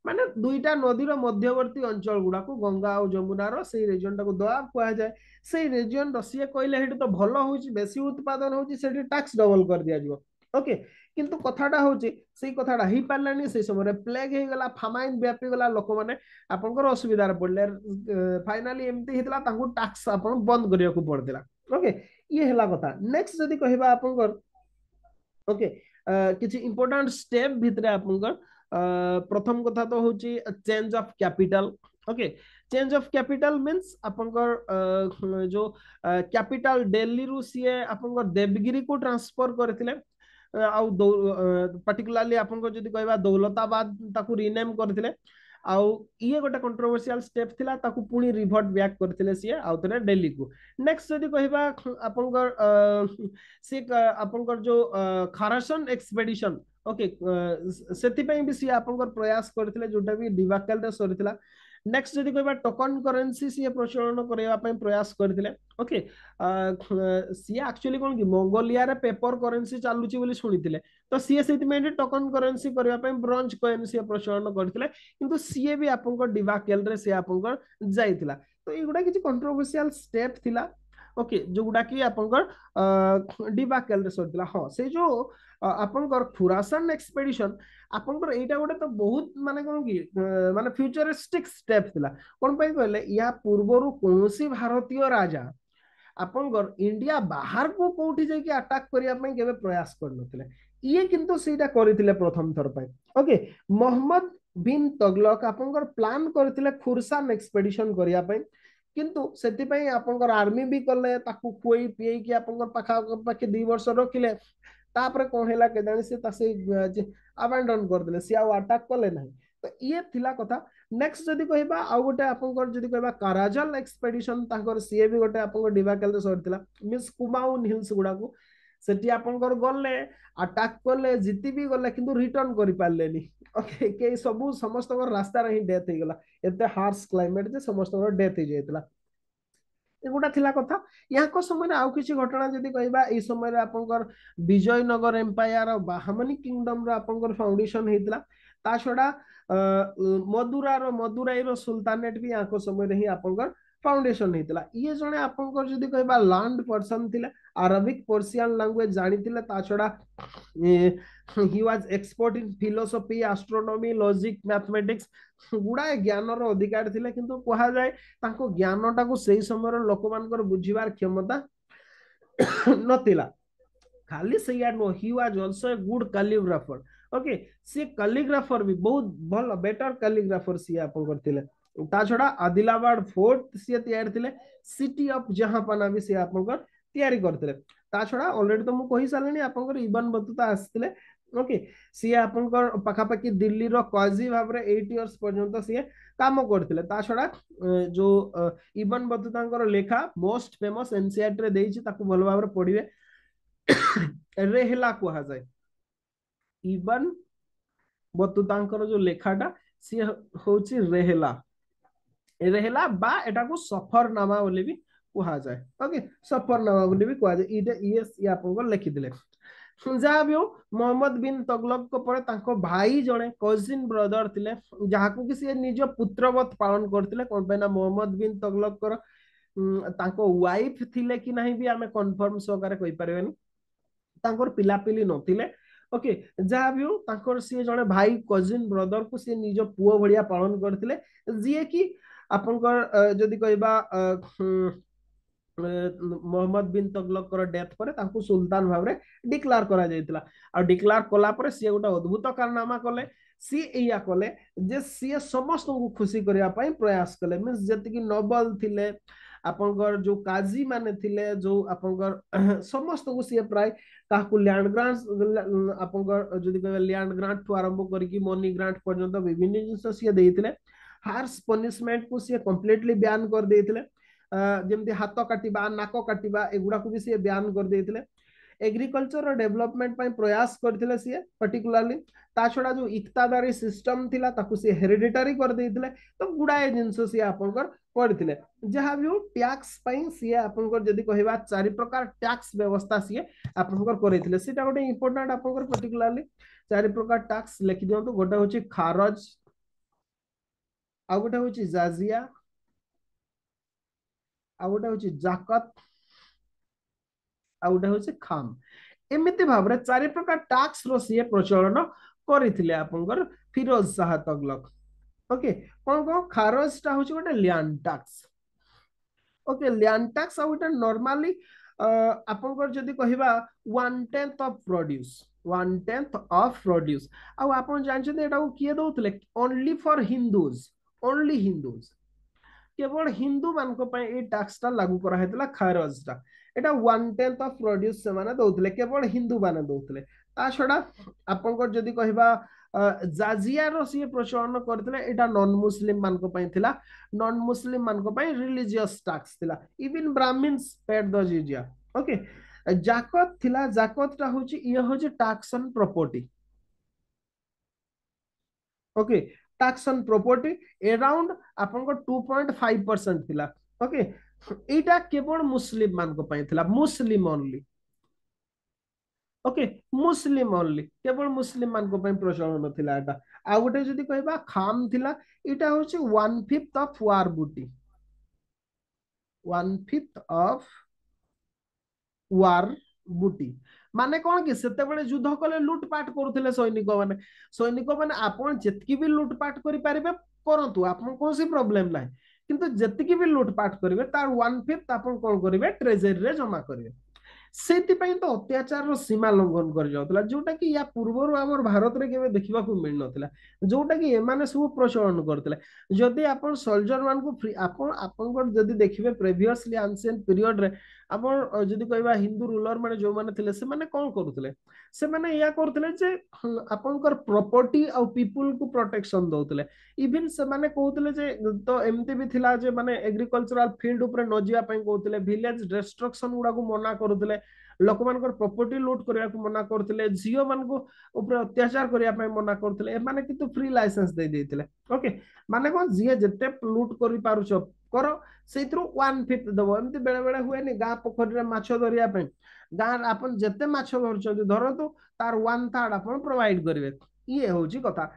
माने दुईटा नदीर मध्यवर्ती अंचल गुड़ा को गंगा और जमुनार से रिजन टाको दोआब कहा जाए से रिजन सी कहले हेठी तो भल होची बेसी उत्पादन होची सेठी टैक्स डबल कर दिया जिवो ओके किंतु कथाटा होची सेही कथाटा ही पारलानी से समय प्लेग हे गला फामाइन व्यापी गला लोक माने आपनकर असुविधा रे पड़ले फाइनली एमती हेतला तांको टैक्स आपन बंद करिया को पड़तिला ओके ये हला कथा नेक्स्ट जदी कहबा आपनकर ओके किछि इंपोर्टेंट स्टेप भितरे आपनकर प्रथम कथा तो होची change of capital okay change of capital means आपनकर जो कैपिटल दिल्ली रु सीए आपनकर देवगिरी को ट्रांसफर करथिले आउ पर्टिकुलरली आपनको जदी कहबा दौलताबाद ताकू रीनेम करथिले आउ ये गोटे कंट्रोवर्शियल स्टेप थिला ताकू पुनी रिवर्ट बैक करथिले सिए आउ तने दिल्ली को नेक्स्ट जदी कहबा आपनकर से आपनकर जो खारसन एक्सपेडिशन ओके सेति पई भी सी आपनकर प्रयास करथिले जोटा भी डिबाकल रे सरिथिला नेक्स्ट जदी कहबा टोकन करेंसी सी प्रचलन करबा पई प्रयास करथिले ओके सी एक्चुअली कोन कि मंगोलिया रे पेपर करेंसी चालुची बोली सुनिथिले तो सी सेति में टोकन करेंसी करबा पई ब्रोंज कॉइन सी प्रचलन करथिले किंतु सी भी आपनकर डिबाकल रे सी आपनकर जाइथिला तो एगुडा किछि कंट्रोवर्शियल स्टेप थिला ओके जोगुडा कि आपनकर डिबाकल रे सरिथिला हां से जो आपनकर खुरासान एक्सपेडिशन आपनकर एटा गोटे तो बहुत माने कोन कि माने फ्यूचरिस्टिक स्टेप थिला कोन पई कहले या पूर्वरु कोनोसी भारतीय राजा आपनकर इंडिया बाहर को कोठी जाय कि अटैक करिया पई केबे प्रयास करनथिले ये किंतु सेटा करिथिले प्रथम थर पई ओके मोहम्मद बिन तुगलक आपनकर प्लान करथिले खुरासान एक्सपेडिशन करिया पई किंतु सेति पई आपनकर आर्मी भी कले ताकू कोई पीए कि आपनकर पाखा पाखे 2 वर्ष रखिले तापर कोन हैला केदानी से तासे अबैंडन कर देले से आ अटैक करले नाही तो ये थिला कथा नेक्स्ट जदी कहबा आ गोटे आपनकर जदी कहबा कराजल एक्सपेडिशन तांकर सीए भी गोटे आपनकर डिबाकल रे सरथिला मिस कुमाउन हिल्स गुडा को सेठी आपनकर गले अटैक करले जीती भी गले किंतु रिटर्न करि पारलेनी ओके के सब समस्त रास्ता रे ही डेथ हे गला एते हार्श क्लाइमेट जे समस्त डेथ हे जेतला एगुड़ा थिला कथा यहाँ समय आउ किसी घटना जदि कहबा ए समय आपनकर विजयनगर एम्पायर बाहामनी किंगडम रो आपनकर फाउंडेशन हेतला ता छडा मदुराई रो सुल्तानेट भी यहाँ समय रे ही आपनकर फाउंडेशन हेतला ये जने आपनकर जदि कहबा लैंड पर्सन थिला अरबिक पर्शियन लैंग्वेज जानिथिले ता छडा he was expert in philosophy astronomy logic mathematics गुड़ाए ज्ञान अधिकार थिले किंतु कहा जाए तांको ज्ञानटा को सही समय लोक मानकर बुझिबार क्षमता नथिला खाली सैया no he was also a good calligrapher okay सी कैलिग्राफर भी बहुत भल बेटर कैलिग्राफर सी आपन करथिले ता छडा आदिलाबाद फोर्ट सी तैयार थिले सिटी ऑफ जहांपना भी सी आपन कर तैयारी करथिले ता छडा ऑलरेडी तो मु कहि सालनी आपन कर इबन बतुता आस्थिले ओके सी आपनकर पाखापाखि दिल्ली रो काजी भाबरे 8 इयर्स पर्यंत सी काम करथिले ता छडा जो इबन बतुतांकर लेखा मोस्ट फेमस एनसीईआरटी रे देइछि ताकू भल भाबरे पढिबे रेहला कहा जाए इबन बतुतांकर जो लेखाटा सी होछि रेहला रेहला बा एटा को सफरनामा बोली भी कहा जाए ओके सफरनामा बोली भी कहा जाए इटे यस या आपन लिखि दिले जहाँ भी हो मोहम्मद बिन तुगलक को परे तांको भाई जने कजिन ब्रदर थिले जहाकू कि से निज पुत्रवत पालन करथिले कोन पे ना मोहम्मद बिन तुगलक कर तांको वाइफ थिले कि नहीं भी हमें कंफर्म सहकारे कहि परबेनी तांकर पिलापिली नथिले ओके जहाँ भी हो तांकर से जने भाई कजिन ब्रदर को से निज पुओ भड़िया पालन करथिले जे कि आपनकर जदी कहबा मोहम्मद बिन तुगलक डेथ पर सुल्तान भाव में डिक्लेयर करा जायतिला आ डिक्लेयर कला पर सी गोटे अद्भुत कारनामा कले सी एया कले जे सी समस्त को खुशी करने प्रयास कले मीन्स जी नोबल थिले आपंकर जो काजी माने थिले जो आपंकर समस्त को सी प्राय ताकू लैंड ग्रांट आपंकर जदि कहबे लैंड ग्रांट ठू आरंभ करके मनी ग्रांट पर्यंत विभिन्न जिनिस सी देथिले हार्श पनिशमेंट को सी कंप्लीटली बैन कर देथिले जमती हाथ काटिबा नाक काटिबा एगुड़ा को भी सी बैन कर देथिले एग्रीकल्चर डेवलपमेंट प्रयास करथिले सी पर्टिकुलरली ता छड़ा जो इक्तादारी सिस्टम थिला ताकू सी हेरिडिटरी कर देथिले तो गुडाए जिंस सी आपनकर करथिले जहां भी टैक्स पई सी आपनकर जदी कहबा चारि प्रकार टैक्स व्यवस्था सी आपनकर करथिले सेटा गोटे इंपोर्टेंट आपनकर पर्टिकुलरली चारि प्रकार टैक्स लिखि दियंतु गोटे होची खारज आ गोटे होची जाजिया आ गोटे होची जाकत आ गोटे होची खाम एमिति भाव रे चारि प्रकार टैक्स रो सी प्रचलन करथिले आपनकर फिरोज शाह तुगलक ओके कौन कौन खारज टा होची गोटे land tax okay land tax आ गोटे नॉर्मली आपनकर जदी कहबा 1/10 ऑफ प्रोड्यूस 1/10 ऑफ प्रोड्यूस आ आपन जानछन एटा को किए दउतले only for Hindus only Hindus केवल हिंदू मान ये टैक्स टा लागू करा हेतला खारज टा एटा 1/10 ऑफ प्रोड्यूस से माने दउतले केवल हिंदू माने दउतले ता छडा आपनकर जदी कहबा जाजिया रो सी प्रचलन करथिले एटा नॉन मुस्लिम मान थिला नॉन मुस्लिम मान रिलीजियस टैक्स थिला even Brahmins paid the jizya okay जाकत थिला जाकत टा होची ये होची tax on property okay tax on property around आपन 2.5% थिला ओके एटा केवल मुस्लिम मान थिला Muslim only okay Muslim only केवल मुस्लिम मान प्रचलन थिला एटा आ गोटे जदी कहबा खाम थिला एटा होची 1/5 ऑफ वार बूटी 1/5 ऑफ वार बुटी माने कौन कि सेते बळे युद्ध कले लूटपाट करुथिले सैनिक माने आपण जेतकी भी लूटपाट करि पारिबे करंतु आपण कोन सी प्रॉब्लम नाही किंतु जेतकी भी लूटपाट करिवे तार 1/5 आपण कोन करिवे ट्रेजरी रे जमा करिवे सेतिपाई तो अत्याचार सीमा लंघन कर जाउतला जोटा कि या पूर्वरु हमर भारत रे केबे देखिबा को मिल नथिला जोटा कि एमाने सब प्रचलन करथिले जदि आपण सोल्जर मान को फ्री आपण आपण जदि देखिबे प्रीवियसली एंशिएंट पीरियड रे आपण जदि कहबा हिंदू रूलर माने जो माने थिले से माने कोन करूथिले से माने या करथिले जे आपनकर प्रॉपर्टी और पीपल को प्रोटेक्शन दउथिले इवन से माने कहउथिले जे तो एमती भी थिला जे माने एग्रीकल्चरल फील्ड ऊपर न जिया पई कहउथिले विलेज डिस्ट्रक्शन गुडा को मना करूथिले लोक मानकर प्रॉपर्टी लूट करने को मना करते झील मान ऊपर अत्याचार करने मना करते माने किंतु फ्री लाइसेंस दे देते ओके माने कौन जी जिते लूट कर पारुछ कर से 1/5 दब एमती बेले बेले हुए गाँ पोखरी माछ धरिया गाँ आपन जिते माछ धरछन धरतु तार 1/3 आपन प्रोवाइड करेंगे ये हूँ कथा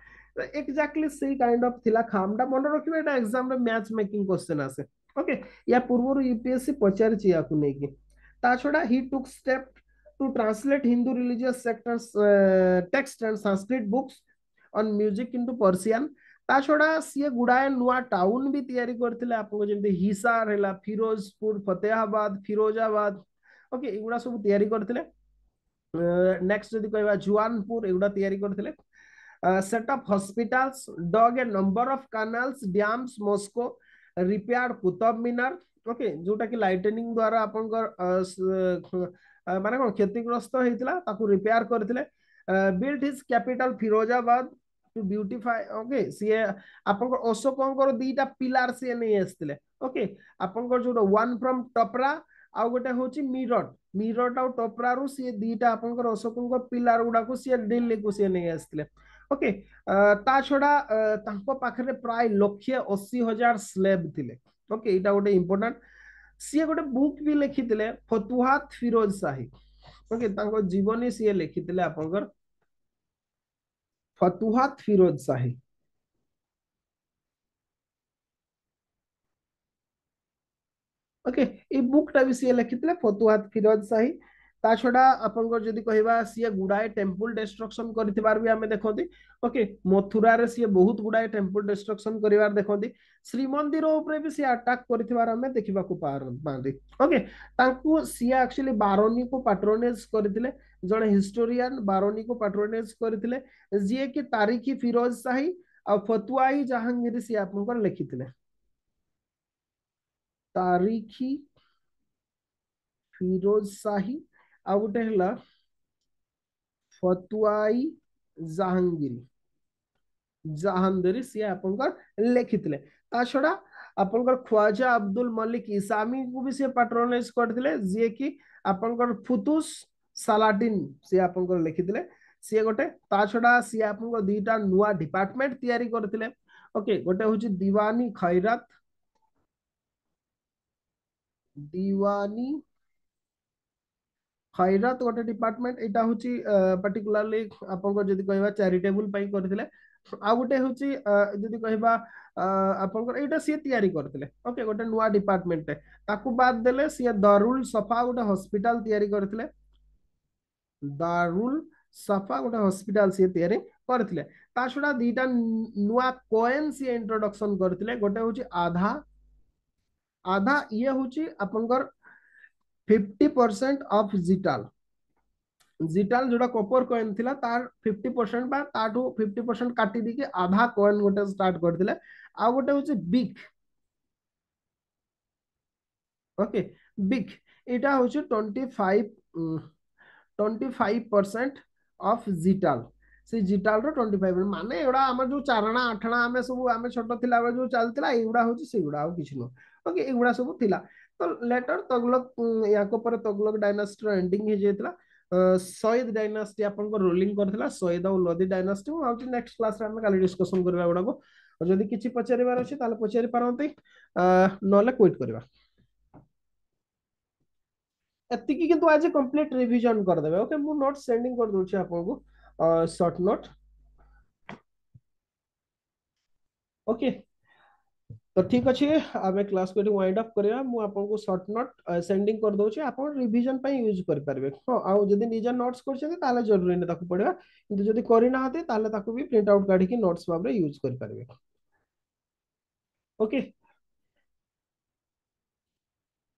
एक्जाक्टली से काइंड ऑफ थिला खामटा मन रखिबे एटा एग्जाम रे मैच मेकिंग क्वेश्चन आसे ओके या पूर्व यूपीएससी पचारिछि याकू नेकी ता छड़ा he took step to translate Hindu religious sectors text and Sanskrit books on music into Persian ता छड़ा सी गुडाए नुआ टाउन भी तैयारी करथिले आपको जेंति हिसार हैला फिरोजपुर फतेहाबाद फिरोजाबाद ओके एगुडा सब तैयारी करथिले नेक्स्ट जदि कहबा जुआनपुर एगुडा तैयारी करथिले set up hospitals dug a number of canals dams mosques repaired Qutub Minar okay जोटा कि लाइटनिंग द्वारा आपनकर माने कोन क्षतिग्रस्त हेतिला ताकू रिपेयर करथिले build his capital Firozabad to beautify okay सीए आपनकर अशोकंकर दीटा पिलर से नै आस्तिले ओके आपनकर जो वन फ्रॉम टपरा आ गोटे होची मीरट मीरट आ टपरा रु सी दीटा आपनकर अशोकंकर पिलर गुडा को सी दिल्ली को सी नै आस्तिले ओके ता छड़ा तांको पाखरे प्राय 1,80,000 स्लेब थिले ओके इटा गोटे इंपोर्टेंट सी गोटे बुक भी लिखिथिले फतुहात फिरोज शाही ओके तांको जीवनी सी लिखिथिले आपनकर फतुहात फिरोज शाही ओके ये बुक टा भी सी लिखिथिले फतुहात फिरोज शाही ता छड़ा आपनकर जदि कहबा सी गुड़ाए टेम्पल डिस्ट्रक्शन करथिबार भी हमें देखंती। ओके, मथुरा रे सी बहुत गुड़ाए टेम्पल डिस्ट्रक्शन करिवार देखंती। श्रीमंदिर ऊपर भी सी अटैक करथिबार हमें देखिबा को पांदी। ओके, तांकु सी एक्चुअली बारोनी को पैट्रोनेज करथिले, जने हिस्टोरियन बारोनी को पैट्रोनेज करथिले, जे कि तारीखी फिरोज शाही आ फतुआई जहांगीर सी आपनकर लिखिथिले। तारीखी फिरोज शाही आ गोटे हला फतुआई जहांगीर जहांगीर सी आपनकर लिखिथिले। ता छड़ा आपनकर ख्वाजा अब्दुल मलिक इसामी को भी से पैट्रोनाइज करथिले, जे कि आपनकर फुतुस सालाडिन से आपनकर लिखिथिले। सी गोटे ता छड़ा सी आपनकर दुईटा नुआ डिपार्टमेंट तैयारी करथिले। ओके, गोटे होची दीवानी खैरत, दीवानी खैरत गोटे डिपार्टमेंट एटा होची पर्टिकुलरली आपनको जदि कहबा चैरिटेबल पई करथिले। आ गोटे होची जदि कहबा आपनको एटा सी तैयारी करथिले। ओके, गोटे नुआ डिपार्टमेंट ताकू बाद देले सी दारुल सफा गोटे हॉस्पिटल तैयारी करथिले। दारुल सफा गोटे हॉस्पिटल सी तैयारी करथिले। ता छडा दीटा नुआ कॉइन सी इंट्रोडक्शन करथिले। गोटे होची आधा आधा ये होची आपनकर 50% ऑफ जिटाल जिटाल जोड़ा कॉपर कॉइन थिला तार 50% बा ताठू 50% काटी दी के आधा कॉइन गोटे स्टार्ट करथिले। आ गोटे होची बिग। ओके, बिग एटा होची 25% ऑफ जिटाल। से जिटाल रो 25 माने एडा हमर जो चारणा आठना हमें सब हमें छोट थिला बेले जो चलतिला एगुडा होची सेगुडा आ किछ नो। ओके, एगुडा सब थिला। तो लेटर तगलक याको पर तगलक डायनास्टी रो एंडिंग हे जेतला। सईद डायनास्टी आपन को रोलिंग करथिला। सईद और लोदी डायनास्टी हम आउट नेक्स्ट क्लास रे हम काली डिस्कशन करबा गुडा को। और जदि किछि पचारिबार अछि ताले पचारि पारंती, नले क्विट करबा। एतिकी किंतु आज कंप्लीट रिवीजन कर देबे। ओके, मु नोट सेंडिंग कर दोछि आपन को शॉर्ट नोट। ओके, तो ठीक अछि, आमे क्लास को वाइंड अप करबा। मु आपन को शॉर्ट नोट सेंडिंग कर दोछि, आपन रिवीजन पई यूज कर पारबे। हां, आ जदि निज नोट्स करछे ताले जरूरी नै ताकू पढिबा, किंतु जदि करि ना हते ताले ताकू भी प्रिंट आउट काढी कि नोट्स भाबरे यूज कर पारबे। ओके।